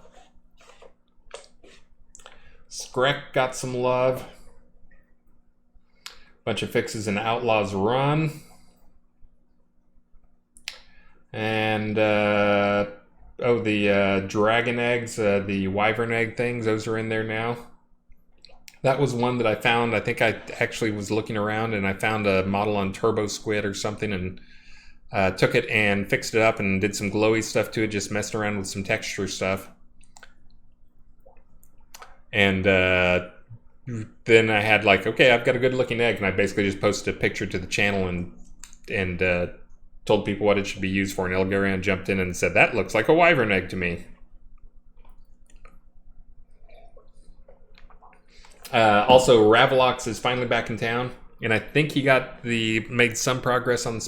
Skrek got some love. Bunch of fixes in Outlaws Run. And, the dragon eggs, the wyvern egg things, those are in there now. That was one that I found. I think I actually was looking around and I found a model on Turbo Squid or something and took it and fixed it up and did some glowy stuff to it, just messing around with some texture stuff. And then I had like, okay, I've got a good looking egg, and I basically just posted a picture to the channel and told people what it should be used for, and Elgarian jumped in and said, that looks like a wyvern egg to me. Also, Ravalox is finally back in town, and I think he made some progress on the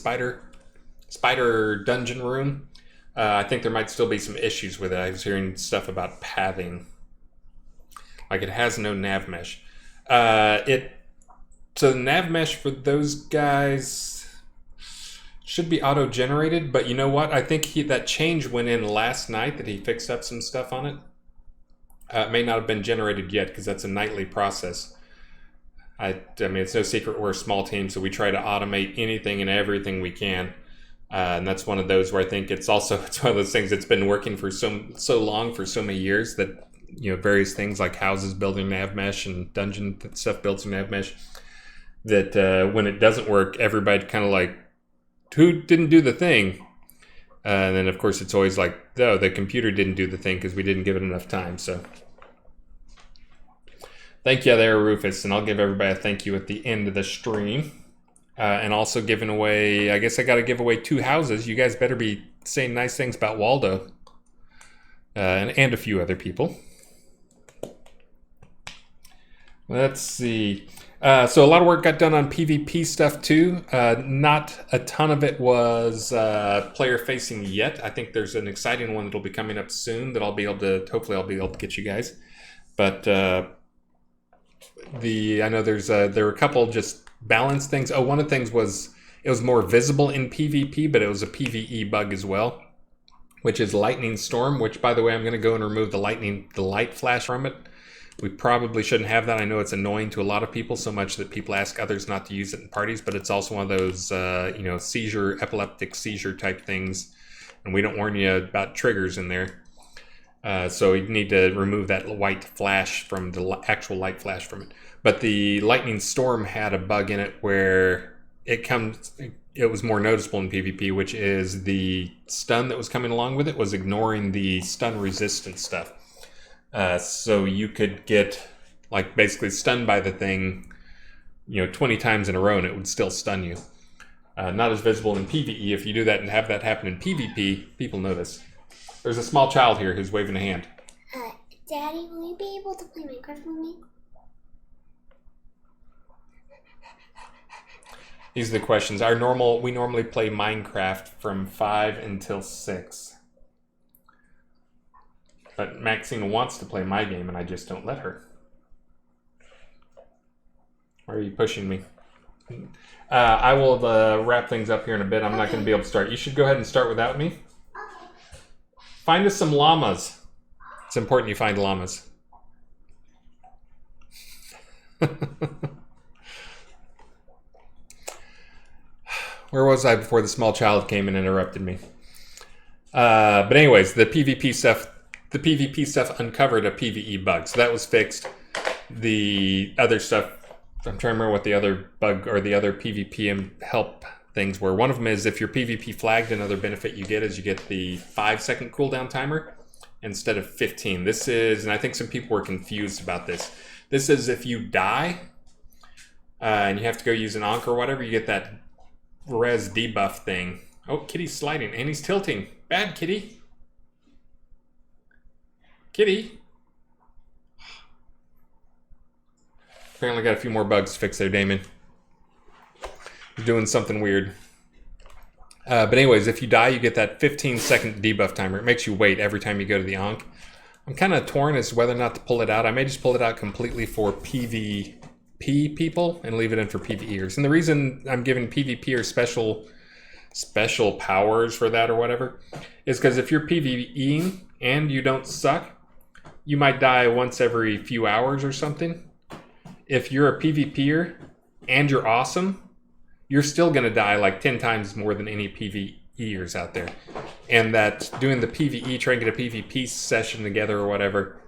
spider dungeon room. I think there might still be some issues with it. I was hearing stuff about pathing. Like, it has no nav mesh. So the nav mesh for those guys should be auto-generated, but you know what? I think that change went in last night, that he fixed up some stuff on it. It may not have been generated yet, because that's a nightly process. I mean, it's no secret we're a small team, so we try to automate anything and everything we can. And that's one of those where I think it's one of those things that's been working for so long, for so many years, that, you know, various things like houses building nav mesh and dungeon stuff built in nav mesh, that when it doesn't work, everybody kind of like, who didn't do the thing? And then, of course, it's always like, oh, the computer didn't do the thing because we didn't give it enough time. So thank you there, Rufus. And I'll give everybody a thank you at the end of the stream. And also giving away, I guess I got to give away 2 houses. You guys better be saying nice things about Waldo. And a few other people. Let's see. So a lot of work got done on PvP stuff too. Not a ton of it was player facing yet. I think there's an exciting one that'll be coming up soon that hopefully I'll be able to get you guys. But I know there were a couple just balance things. Oh, one of the things was it was more visible in PvP, but it was a PvE bug as well, which is Lightning Storm, which, by the way, I'm going to go and remove the light flash from it. We probably shouldn't have that. I know it's annoying to a lot of people, so much that people ask others not to use it in parties, but it's also one of those, epileptic seizure type things, and we don't warn you about triggers in there. So you need to remove that white flash from the actual light flash from it. But the Lightning Storm had a bug in it where it was more noticeable in PvP, which is the stun that was coming along with it was ignoring the stun resistant stuff. So you could get, like, basically stunned by the thing, 20 times in a row, and it would still stun you. Not as visible in PvE. If you do that and have that happen in PvP, people notice. There's a small child here who's waving a hand. Daddy, will you be able to play Minecraft with me? These are the questions. We normally play Minecraft from 5 until 6. But Maxine wants to play my game, and I just don't let her. Why are you pushing me? I will wrap things up here in a bit. I'm not going to be able to start. You should go ahead and start without me. Find us some llamas. It's important you find llamas. Where was I before the small child came and interrupted me? But anyways, the PvP stuff uncovered a PvE bug, so that was fixed. The other stuff, I'm trying to remember what the other bug or the other PvP and help things were. One of them is if you're PvP flagged, another benefit you get is you get the 5-second cooldown timer instead of 15. This is, and I think some people were confused about this. This is if you die and you have to go use an Ankh or whatever, you get that res debuff thing. Oh, Kitty's sliding and he's tilting. Bad Kitty. Kitty. Apparently got a few more bugs to fix there, Damon. You're doing something weird. But anyways, if you die, you get that 15-second debuff timer. It makes you wait every time you go to the Ankh. I'm kind of torn as to whether or not to pull it out. I may just pull it out completely for PvP people and leave it in for PvEers. And the reason I'm giving PvPers special powers for that or whatever is because if you're PvEing and you don't suck, you might die once every few hours or something. If you're a PvPer and you're awesome, you're still going to die like 10 times more than any PvEers out there. And that doing the PvE, trying to get a PvP session together or whatever,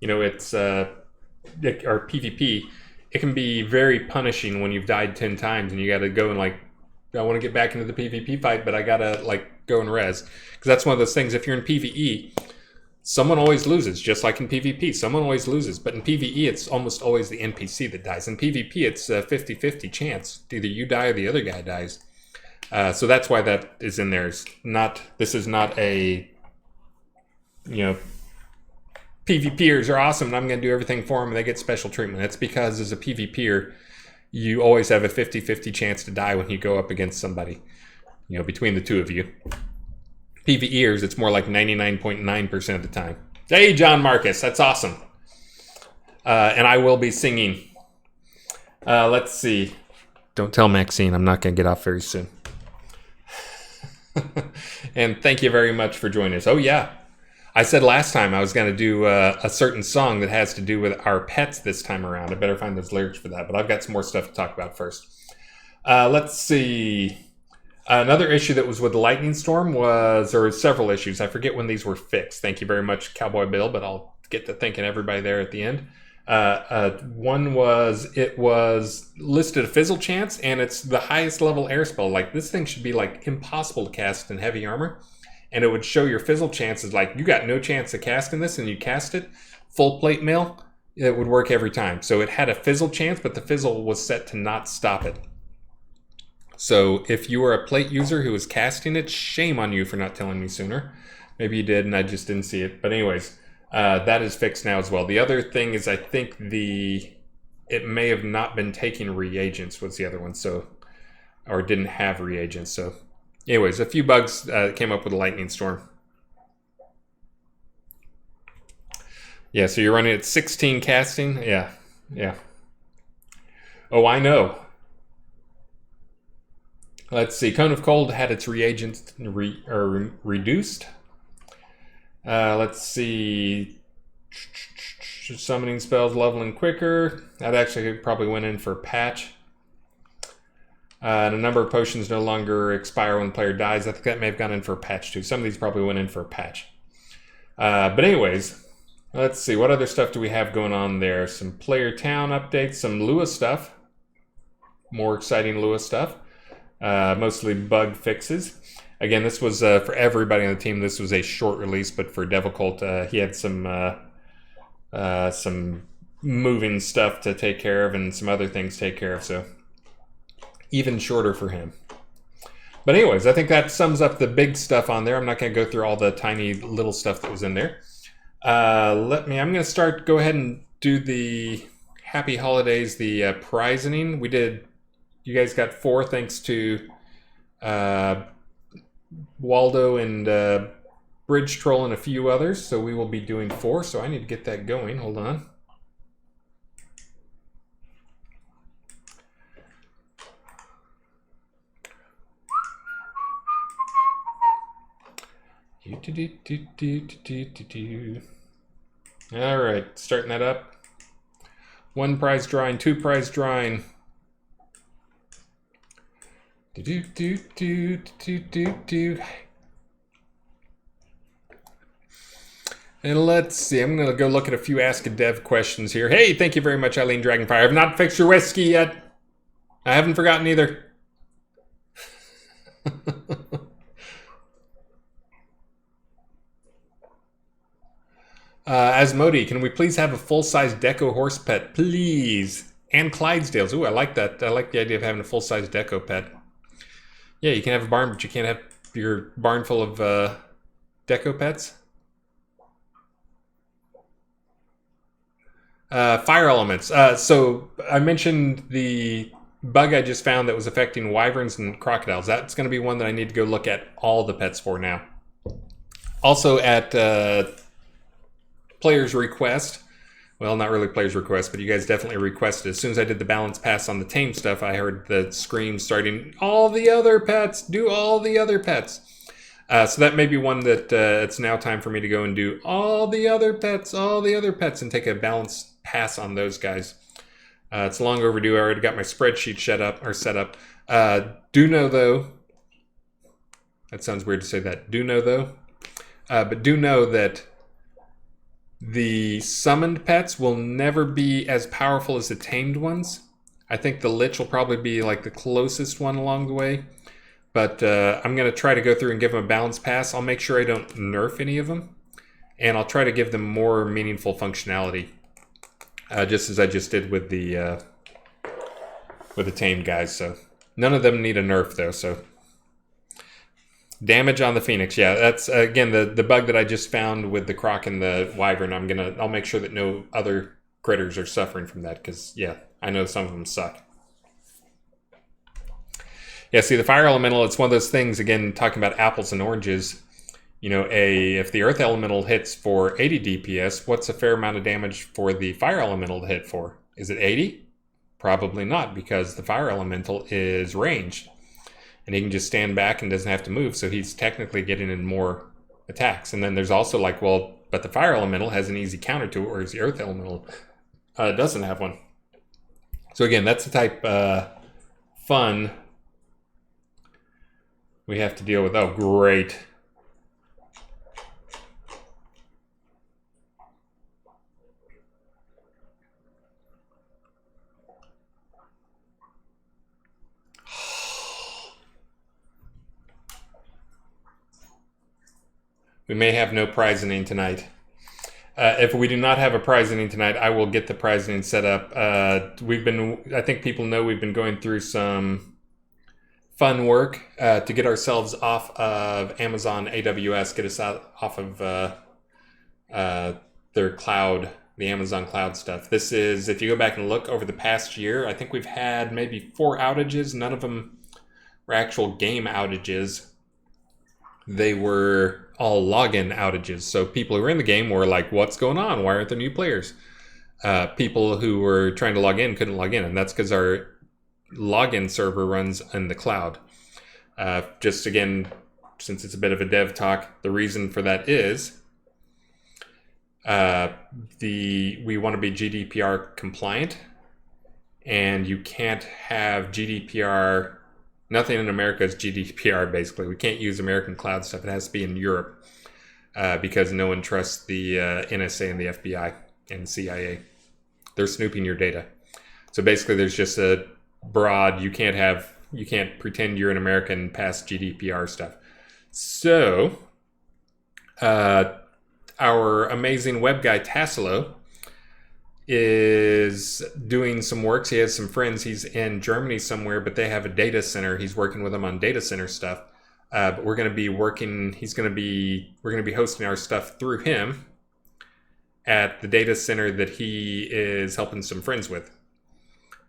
you know, it's, or PvP, it can be very punishing when you've died 10 times and you got to go and like, I want to get back into the PvP fight, but I got to like go and res. Because that's one of those things, if you're in PvE, someone always loses, just like in PvP. Someone always loses, but in PvE, it's almost always the NPC that dies. In PvP, it's a 50-50 chance. Either you die or the other guy dies. So that's why that is in there. This is not a, you know, PvPers are awesome and I'm going to do everything for them and they get special treatment. That's because as a PvPer, you always have a 50-50 chance to die when you go up against somebody, you know, between the two of you. PvEers, it's more like 99.9% of the time. Hey, John Marcus, that's awesome. And I will be singing. Let's see. Don't tell Maxine, I'm not going to get off very soon. And thank you very much for joining us. Oh, yeah. I said last time I was going to do a certain song that has to do with our pets this time around. I better find those lyrics for that, but I've got some more stuff to talk about first. Let's see. Another issue that was with the lightning storm was, or several issues, I forget when these were fixed. Thank you very much, Cowboy Bill, but I'll get to thanking everybody there at the end. One was, it was listed a fizzle chance, and it's the highest level air spell. Like, this thing should be, like, impossible to cast in heavy armor. And it would show your fizzle chances, like, you got no chance of casting this, and you cast it. Full plate mail, it would work every time. So it had a fizzle chance, but the fizzle was set to not stop it. So if you were a plate user who was casting it, shame on you for not telling me sooner. Maybe you did and I just didn't see it. But anyways, that is fixed now as well. The other thing is I think it may have not been taking reagents was the other one. So, or didn't have reagents. So anyways, a few bugs came up with a lightning storm. Yeah, so you're running at 16 casting? Yeah. Oh, I know. Let's see. Cone of Cold had its reagents reduced. Let's see. Summoning spells leveling quicker. That actually probably went in for a patch. And a number of potions no longer expire when the player dies. I think that may have gone in for a patch too. Some of these probably went in for a patch. But anyways, let's see. What other stuff do we have going on there? Some player town updates, some Lua stuff. More exciting Lua stuff. Mostly bug fixes. Again, this was for everybody on the team. This was a short release, but for Devil Cult, he had some moving stuff to take care of and some other things to take care of. So even shorter for him. But anyways, I think that sums up the big stuff on there. I'm not going to go through all the tiny little stuff that was in there. I'm going to go ahead and do the Happy Holidays, the prizening. You guys got 4 thanks to Waldo and Bridge Troll and a few others. So we will be doing 4. So I need to get that going. Hold on. All right, starting that up. 1 prize drawing, 2 prize drawing. And let's see, I'm going to go look at a few Ask a Dev questions here. Hey, thank you very much, Eileen Dragonfire. I have not fixed your whiskey yet. I haven't forgotten either. Asmodi, can we please have a full-size Deco horse pet, please? And Clydesdales. Ooh, I like that. I like the idea of having a full-size Deco pet. Yeah, you can have a barn, but you can't have your barn full of Deco pets. Fire elements. So I mentioned the bug I just found that was affecting wyverns and crocodiles. That's going to be one that I need to go look at all the pets for now. Also at players request. Well, not really players request, but you guys definitely requested. As soon as I did the balance pass on the tame stuff, I heard the scream starting, all the other pets, do all the other pets. So that may be one that it's now time for me to go and do all the other pets, and take a balance pass on those guys. It's long overdue. I already got my spreadsheet set up. Do know though, that sounds weird to say that. Do know though, but do know that the summoned pets will never be as powerful as the tamed ones. I think the Lich will probably be like the closest one along the way. But I'm going to try to go through and give them a balance pass. I'll make sure I don't nerf any of them. And I'll try to give them more meaningful functionality. Just as I just did with the tamed guys. So none of them need a nerf though. So damage on the Phoenix. Yeah, that's again the bug that I just found with the Croc and the Wyvern. I'll make sure that no other critters are suffering from that. Because yeah, I know some of them suck. Yeah, see, the Fire Elemental, it's one of those things, again, talking about apples and oranges. You know, if the Earth Elemental hits for 80 DPS, what's a fair amount of damage for the Fire Elemental to hit for? Is it 80? Probably not, because the Fire Elemental is ranged. And he can just stand back and doesn't have to move, so he's technically getting in more attacks. And then there's also like, well, but the Fire Elemental has an easy counter to it, whereas the Earth Elemental doesn't have one. So again, that's the type fun we have to deal with. Oh, great. We may have no prizing tonight. If we do not have a prizing tonight, I will get the prizing set up. I think people know we've been going through some fun work to get ourselves off of Amazon AWS, get us off of their cloud, the Amazon cloud stuff. This is, if you go back and look over the past year, I think we've had maybe 4 outages. None of them were actual game outages. They were all login outages. So people who were in the game were like, what's going on? Why aren't there new players? People who were trying to log in couldn't log in, and that's because our login server runs in the cloud. Just again, since it's a bit of a dev talk, the reason for that is we want to be GDPR compliant, and you can't have GDPR. Nothing in America is GDPR, basically. We can't use American cloud stuff. It has to be in Europe because no one trusts the NSA and the FBI and the CIA. They're snooping your data. So basically there's just a broad, you can't pretend you're an American past GDPR stuff. So our amazing web guy Tassilo is doing some work. He has some friends. He's in Germany somewhere, but they have a data center. He's working with them on data center stuff. But we're going to be working. We're going to be hosting our stuff through him at the data center that he is helping some friends with.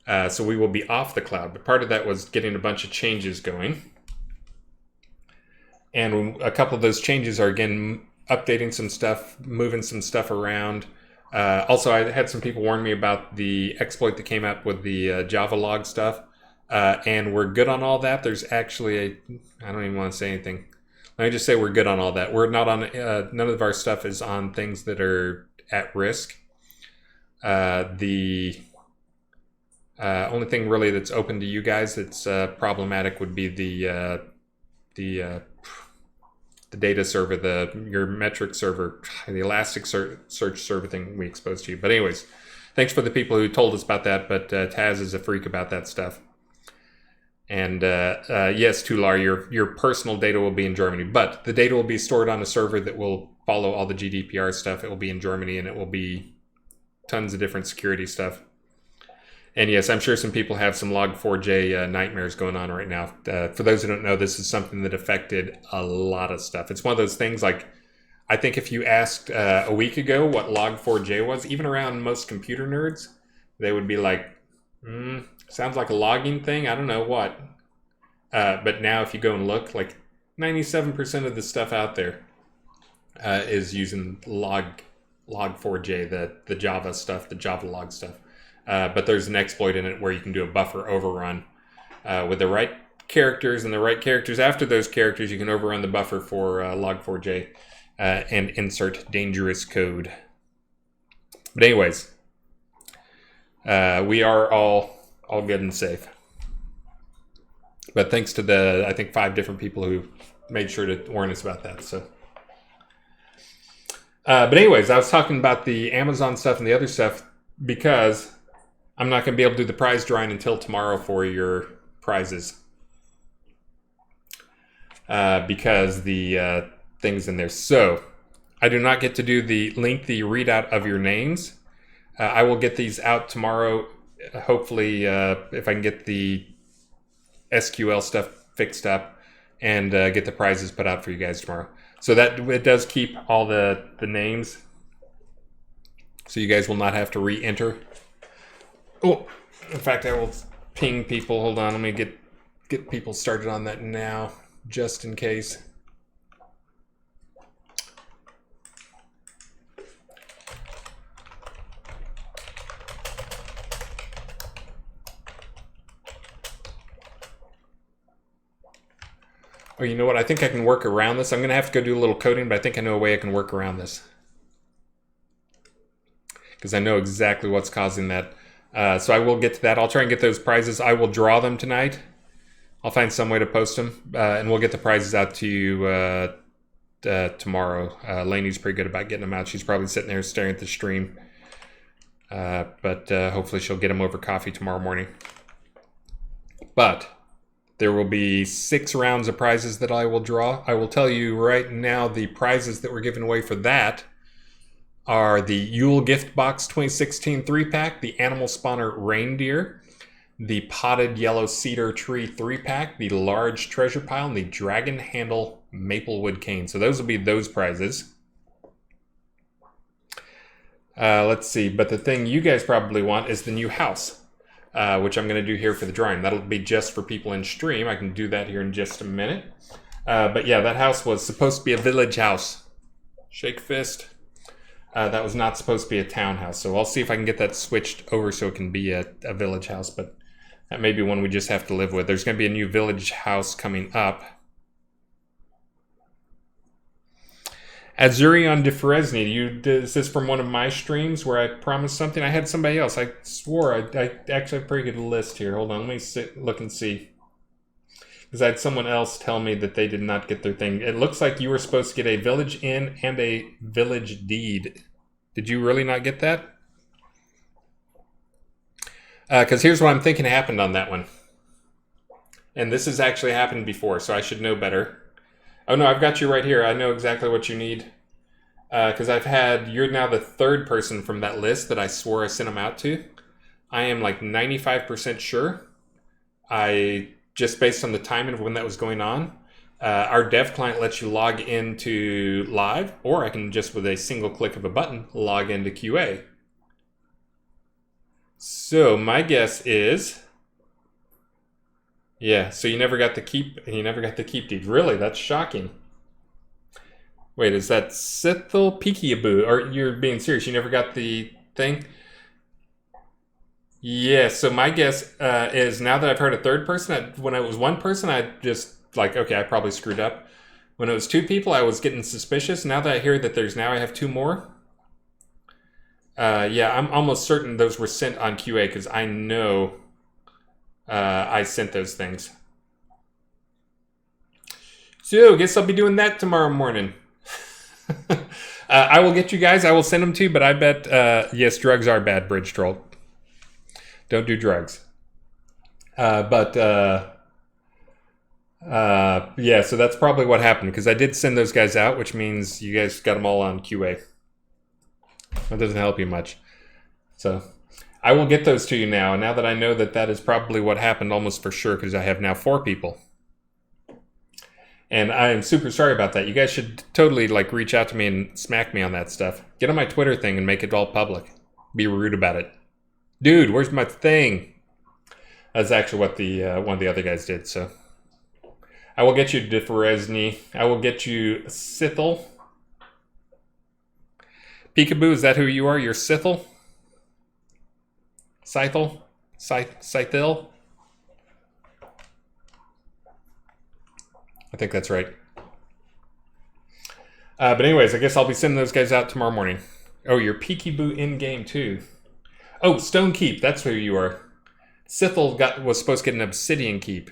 So we will be off the cloud. But part of that was getting a bunch of changes going. And a couple of those changes are, again, updating some stuff, moving some stuff around. Also, I had some people warn me about the exploit that came up with the Java log stuff, and we're good on all that. There's actually I don't even want to say anything. Let me just say we're good on all that. We're not on, none of our stuff is on things that are at risk. The only thing really that's open to you guys that's problematic would be the data server, your metric server, the Elasticsearch server thing we exposed to you. But anyways, thanks for the people who told us about that, but Taz is a freak about that stuff. And yes, Tular, your personal data will be in Germany, but the data will be stored on a server that will follow all the GDPR stuff. It will be in Germany, and it will be tons of different security stuff. And yes, I'm sure some people have some Log4j nightmares going on right now. For those who don't know, this is something that affected a lot of stuff. It's one of those things like, I think if you asked a week ago what Log4j was, even around most computer nerds, they would be like, sounds like a logging thing. I don't know what. But now if you go and look, like 97% of the stuff out there is using log4j, the Java stuff, the Java log stuff. But there's an exploit in it where you can do a buffer overrun with the right characters and the right characters after those characters. You can overrun the buffer for log4j and insert dangerous code. But anyways, we are all good and safe. But thanks to the, I think, 5 different people who made sure to warn us about that. So, but anyways, I was talking about the Amazon stuff and the other stuff because I'm not going to be able to do the prize drawing until tomorrow for your prizes. Because the thing's in there. So, I do not get to do the lengthy readout of your names. I will get these out tomorrow. Hopefully, if I can get the SQL stuff fixed up and get the prizes put out for you guys tomorrow. So that it does keep all the names. So you guys will not have to re-enter. Oh, in fact, I will ping people. Hold on, let me get people started on that now, just in case. Oh, you know what? I think I can work around this. I'm going to have to go do a little coding, but I think I know a way I can work around this. Because I know exactly what's causing that. So I will get to that. I'll try and get those prizes. I will draw them tonight. I'll find some way to post them. And we'll get the prizes out to you tomorrow. Lainey's pretty good about getting them out. She's probably sitting there staring at the stream. But hopefully she'll get them over coffee tomorrow morning. But there will be 6 rounds of prizes that I will draw. I will tell you right now the prizes that were given away for that are the Yule Gift Box 2016 3-pack, the Animal Spawner Reindeer, the Potted Yellow Cedar Tree 3-pack, the Large Treasure Pile, and the Dragon Handle Maplewood Cane. So those will be those prizes. Let's see, but the thing you guys probably want is the new house. Which I'm going to do here for the drawing. That'll be just for people in stream. I can do that here in just a minute. But yeah, that house was supposed to be a village house. Shake fist. That was not supposed to be a townhouse. So I'll see if I can get that switched over so it can be a village house. But that may be one we just have to live with. There's going to be a new village house coming up. Azurion de Fresney, is this from one of my streams where I promised something? I had somebody else. I swore I actually have a pretty good list here. Hold on, let me look and see. Because I had someone else tell me that they did not get their thing. It looks like you were supposed to get a village inn and a village deed. Did you really not get that? Because here's what I'm thinking happened on that one. And this has actually happened before, so I should know better. Oh no, I've got you right here. I know exactly what you need. Because you're now the 3rd person from that list that I swore I sent them out to. I am like 95% sure. Just based on the timing of when that was going on, our dev client lets you log into live, or I can just with a single click of a button, log into QA. So my guess is, yeah, so you never got the keep deed. Really? That's shocking. Wait, is that Sithel Peekyaboo? Or you're being serious? You never got the thing? Yeah, so my guess is now that I've heard a 3rd person, when it was 1 person, I just like, okay, I probably screwed up. When it was 2 people, I was getting suspicious. Now that I hear that I have 2 more. Yeah, I'm almost certain those were sent on QA because I know I sent those things. So, guess I'll be doing that tomorrow morning. I will get you guys. I will send them to you, but I bet, yes, drugs are bad, Bridge Troll. Don't do drugs. Yeah, so that's probably what happened because I did send those guys out, which means you guys got them all on QA. That doesn't help you much. So I will get those to you now. And now that I know that is probably what happened almost for sure because I have now 4 people. And I am super sorry about that. You guys should totally like reach out to me and smack me on that stuff. Get on my Twitter thing and make it all public. Be rude about it. Dude, where's my thing? That's actually what the one of the other guys did. So I will get you DeFresney. I will get you Sithel Peekaboo, is that who you are? You're Scythel? Scythel? Scythil? I think that's right. But anyways, I guess I'll be sending those guys out tomorrow morning. Oh, you're Peekaboo in-game too. Oh, Stone Keep, that's who you are. Scythel was supposed to get an Obsidian Keep.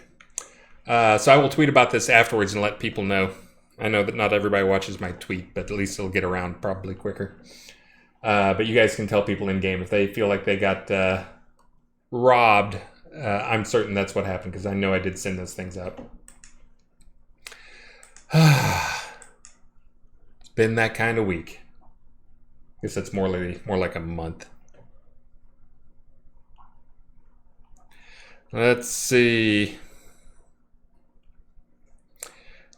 So I will tweet about this afterwards and let people know. I know that not everybody watches my tweet, but at least it'll get around probably quicker. But you guys can tell people in-game if they feel like they got robbed. I'm certain that's what happened because I know I did send those things out. It's been that kind of week. I guess that's more like a month. Let's see.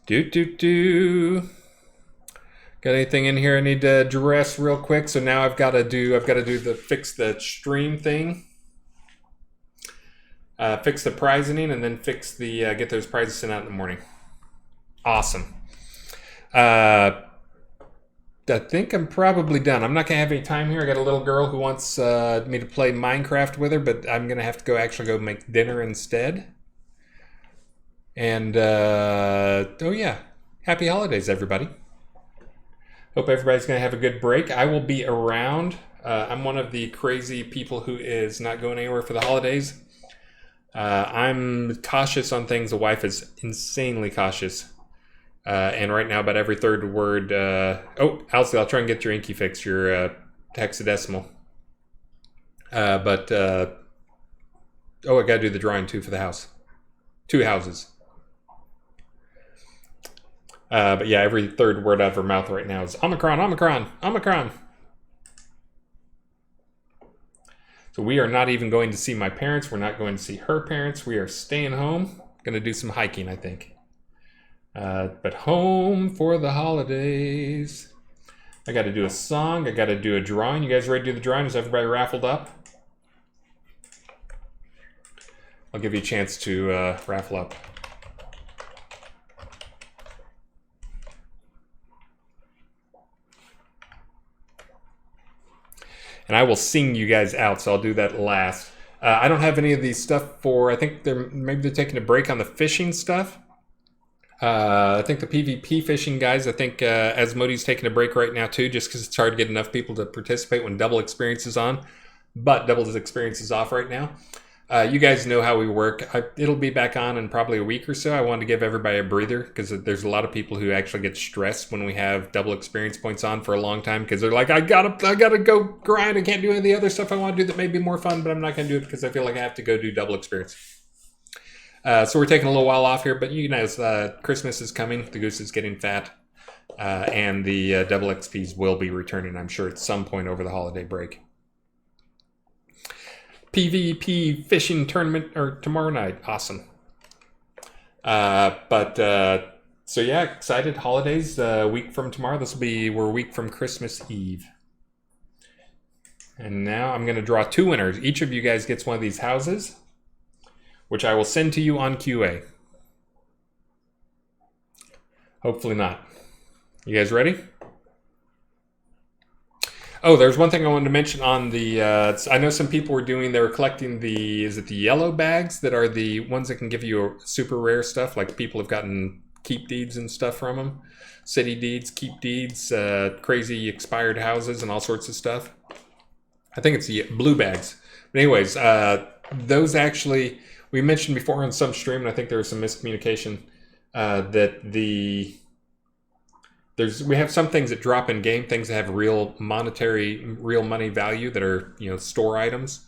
Got anything in here I need to address real quick? So now I've got to fix the stream thing. Fix the prizing and then fix the get those prizes sent out in the morning. Awesome. I think I'm probably done. I'm not gonna have any time here. I got a little girl who wants me to play Minecraft with her, but I'm gonna have to go make dinner instead. And oh yeah, happy holidays, everybody. Hope everybody's gonna have a good break. I will be around. I'm one of the crazy people who is not going anywhere for the holidays. I'm cautious on things. The wife is insanely cautious. And right now, about every third word... oh, Halsey, I'll try and get your Inky fixed, your hexadecimal. Oh, I gotta do the drawing too for the house. 2 houses. But yeah, every third word out of her mouth right now is Omicron, Omicron, Omicron. So we are not even going to see my parents. We're not going to see her parents. We are staying home. Going to do some hiking, I think. But home for the holidays. I got to do a song. I got to do a drawing. You guys ready to do the drawing? Is everybody raffled up? I'll give you a chance to raffle up. And I will sing you guys out, so I'll do that last. I don't have any of these stuff for... I think maybe they're taking a break on the fishing stuff. I think the PvP fishing guys, I think Asmodee's taking a break right now too, just because it's hard to get enough people to participate when double experience is on. But double experience is off right now. You guys know how we work. It'll be back on in probably a week or so. I wanted to give everybody a breather because there's a lot of people who actually get stressed when we have double experience points on for a long time because they're like, I gotta go grind. I can't do any of the other stuff I want to do that may be more fun, but I'm not gonna do it because I feel like I have to go do double experience. So we're taking a little while off here, but you know, Christmas is coming. The goose is getting fat, and the double XPs will be returning, I'm sure, at some point over the holiday break. PvP fishing tournament or tomorrow night. Awesome. So yeah, excited. Holidays, a week from tomorrow. We're a week from Christmas Eve. And now I'm going to draw 2 winners. Each of you guys gets one of these houses, which I will send to you on QA. Hopefully not. You guys ready? Oh, there's one thing I wanted to mention on the... I know some people they were collecting the yellow bags that are the ones that can give you super rare stuff, like people have gotten keep deeds and stuff from them. City deeds, keep deeds, crazy expired houses and all sorts of stuff. I think it's the blue bags. But anyways, those actually... We mentioned before on some stream, and I think there was some miscommunication, that we have some things that drop in game, things that have real money value that are, you know, store items,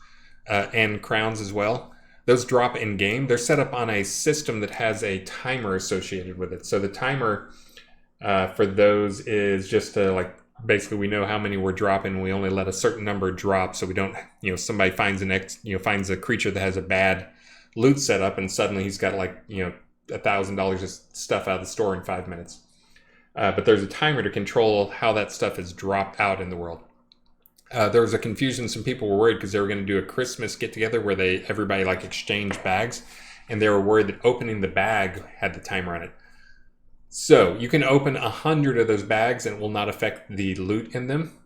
and crowns as well. Those drop in game. They're set up on a system that has a timer associated with it. So the timer for those is just basically we know how many we're dropping. We only let a certain number drop, so we don't, you know, somebody finds finds a creature that has a bad loot set up, and suddenly he's got $1,000 of stuff out of the store in 5 minutes. But there's a timer to control how that stuff is dropped out in the world. There was a confusion. Some people were worried because they were going to do a Christmas get-together where everybody exchange bags, and they were worried that opening the bag had the timer on it. So you can open 100 of those bags and it will not affect the loot in them.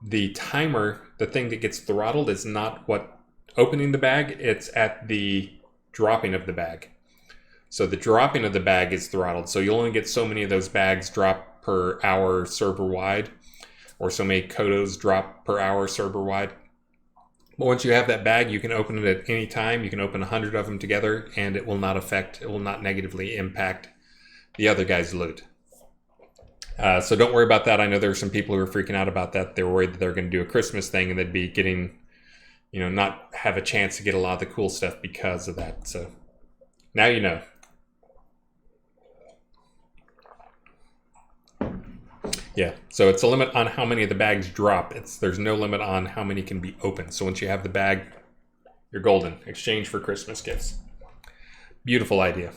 the timer, the thing that gets throttled, is not what opening the bag, it's at the dropping of the bag. So the dropping of the bag is throttled. So you'll only get so many of those bags drop per hour server-wide, or so many Kodos drop per hour server-wide. But once you have that bag, you can open it at any time. You can open 100 of them together, and it will not negatively impact the other guy's loot. So don't worry about that. I know there are some people who are freaking out about that. They're worried that they're going to do a Christmas thing and they'd be getting, not have a chance to get a lot of the cool stuff because of that. So now you know. Yeah, so it's a limit on how many of the bags drop. There's no limit on how many can be opened. So once you have the bag, you're golden. Exchange for Christmas gifts. Beautiful idea.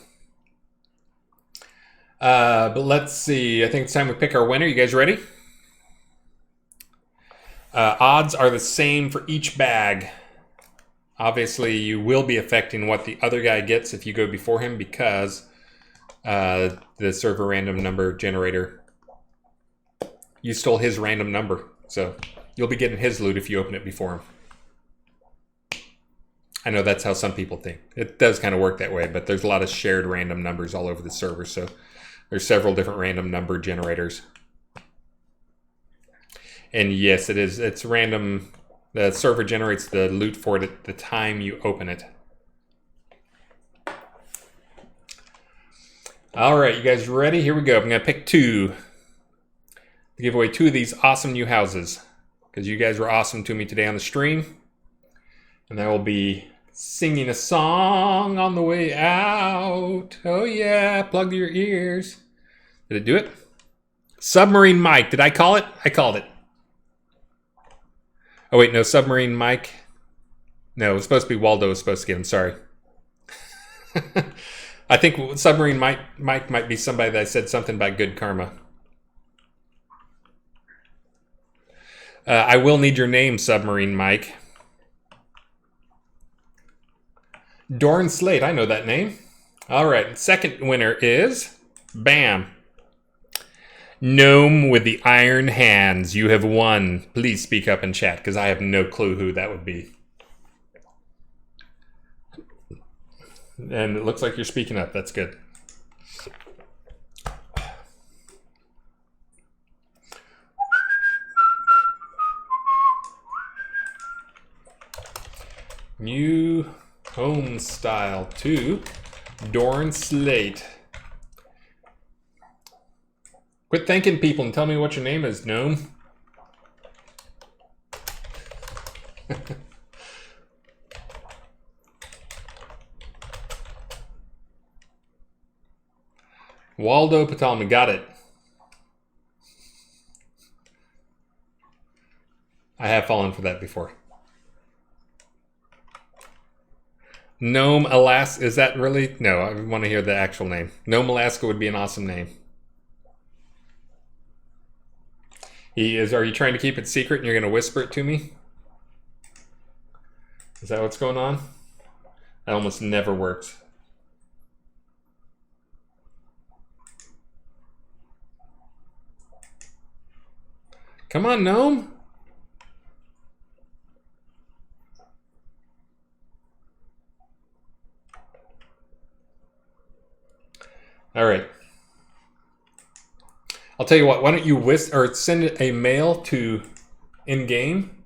But let's see. I think it's time we pick our winner. You guys ready? Odds are the same for each bag. Obviously, you will be affecting what the other guy gets if you go before him because the server random number generator, you stole his random number. So you'll be getting his loot if you open it before him. I know that's how some people think. It does kind of work that way, but there's a lot of shared random numbers all over the server. So there's several different random number generators. And yes, it is. It's random. The server generates the loot for it at the time you open it. All right, you guys ready? Here we go. I'm going to pick two. To give away two of these awesome new houses. Because you guys were awesome to me today on the stream. And I will be singing a song on the way out. Oh yeah, plug your ears. Did it do it? Submarine Mike. Did I call it? I called it. Oh wait, no, Submarine Mike. No, it was supposed to be Waldo was supposed to get him. Sorry. I think Submarine Mike might be somebody that I said something about good karma. I will need your name, Submarine Mike. Dorn Slate, I know that name. All right, second winner is, bam. Gnome with the iron hands, you have won. Please speak up in chat, because I have no clue who that would be. And it looks like you're speaking up, that's good. New home style 2, Dorn Slate. Quit thanking people and tell me what your name is, Gnome. Waldo Patalmi, got it. I have fallen for that before. Gnome Alaska, is that really? No, I want to hear the actual name. Gnome Alaska would be an awesome name. Are you trying to keep it secret and you're going to whisper it to me? Is that what's going on? That almost never works. Come on, Gnome. All right. I'll tell you what, why don't you send a mail to in-game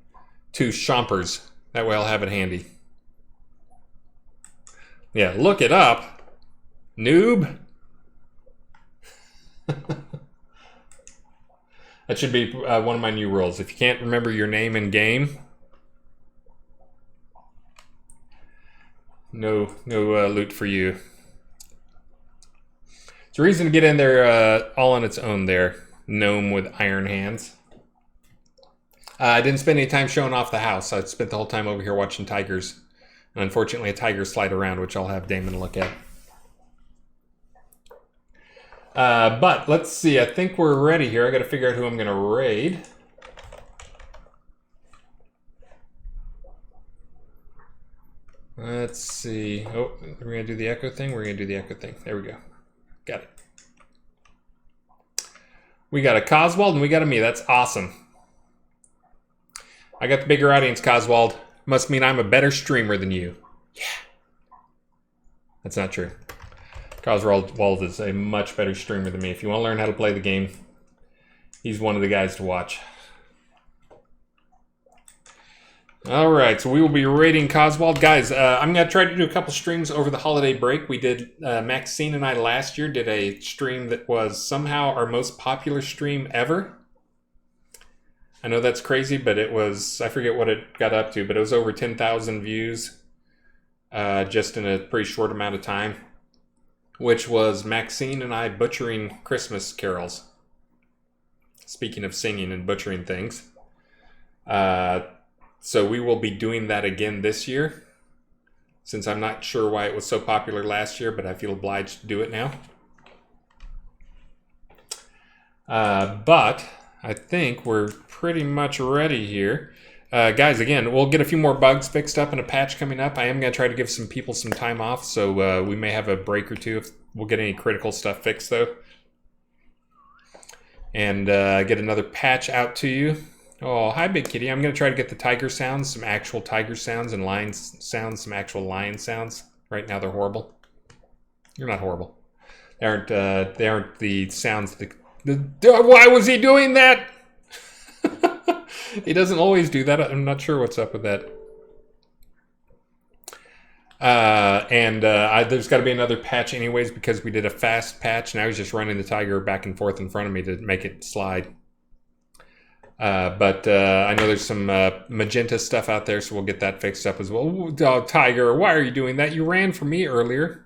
to Chompers. That way I'll have it handy. Yeah, look it up. Noob. That should be one of my new rules. If you can't remember your name in game, no loot for you. It's a reason to get in there all on its own there. Gnome with iron hands. I didn't spend any time showing off the house. I spent the whole time over here watching tigers. And unfortunately, a tiger slide around, which I'll have Damon look at. But let's see. I think we're ready here. I got to figure out who I'm going to raid. Let's see. Oh, we're going to do the echo thing. We're going to do the echo thing. There we go. Got it. We got a Coswald and we got a me. That's awesome. I got the bigger audience, Coswald. Must mean I'm a better streamer than you. Yeah. That's not true. Coswald is a much better streamer than me. If you want to learn how to play the game, he's one of the guys to watch. Alright, so we will be rating Coswald. Guys, I'm going to try to do a couple streams over the holiday break. We did, Maxine and I last year did a stream that was somehow our most popular stream ever. I know that's crazy, but it was, I forget what it got up to, but it was over 10,000 views just in a pretty short amount of time, which was Maxine and I butchering Christmas carols. Speaking of singing and butchering things. So we will be doing that again this year, since I'm not sure why it was so popular last year, but I feel obliged to do it now. But I think we're pretty much ready here. Guys, again, we'll get a few more bugs fixed up in a patch coming up. I am going to try to give some people some time off, so we may have a break or two if we'll get any critical stuff fixed, though. And get another patch out to you. Oh, hi, Big Kitty. I'm going to try to get the tiger sounds, some actual tiger sounds, and lion sounds, some actual lion sounds. Right now, they're horrible. You're not horrible. They aren't the sounds that... Why was he doing that? He doesn't always do that. I'm not sure what's up with that. There's got to be another patch anyways, because we did a fast patch. Now he's just running the tiger back and forth in front of me to make it slide. I know there's some magenta stuff out there, so we'll get that fixed up as well. Oh, Tiger, why are you doing that? You ran from me earlier.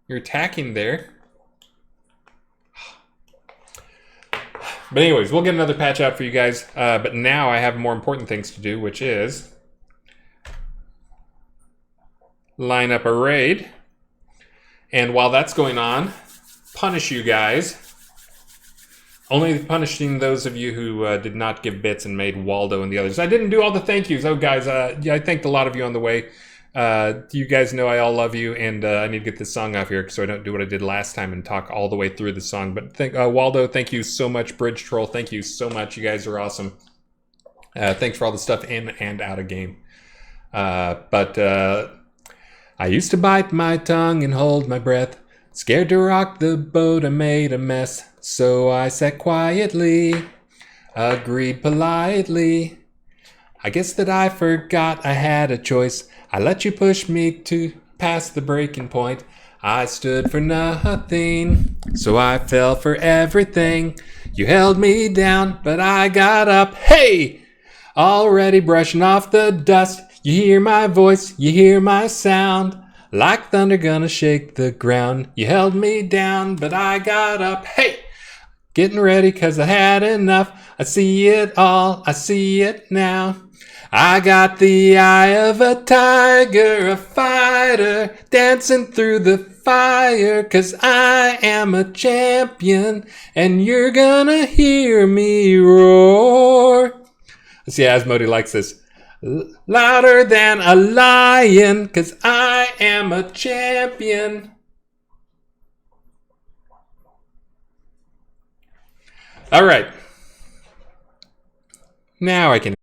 You're attacking there. But anyways, we'll get another patch out for you guys. But now I have more important things to do, which is line up a raid. And while that's going on, punish you guys. Only punishing those of you who did not give bits and made Waldo and the others. I didn't do all the thank yous. Oh, guys, yeah, I thanked a lot of you on the way. You guys know I all love you, and I need to get this song off here so I don't do what I did last time and talk all the way through the song. But Waldo, thank you so much. Bridge Troll, thank you so much. You guys are awesome. Thanks for all the stuff in and out of game. I used to bite my tongue and hold my breath. Scared to rock the boat, I made a mess. So I sat quietly, agreed politely. I guess that I forgot I had a choice. I let you push me to past the breaking point. I stood for nothing, so I fell for everything. You held me down, but I got up. Hey! Already brushing off the dust. You hear my voice, you hear my sound. Like thunder gonna shake the ground. You held me down, but I got up. Hey! Getting ready 'cause I had enough. I see it all, I see it now. I got the eye of a tiger, a fighter, dancing through the fire. 'Cause I am a champion, and you're gonna hear me roar. See, Asmodee likes this. Louder than a lion, 'cause I am a champion. All right. Now I can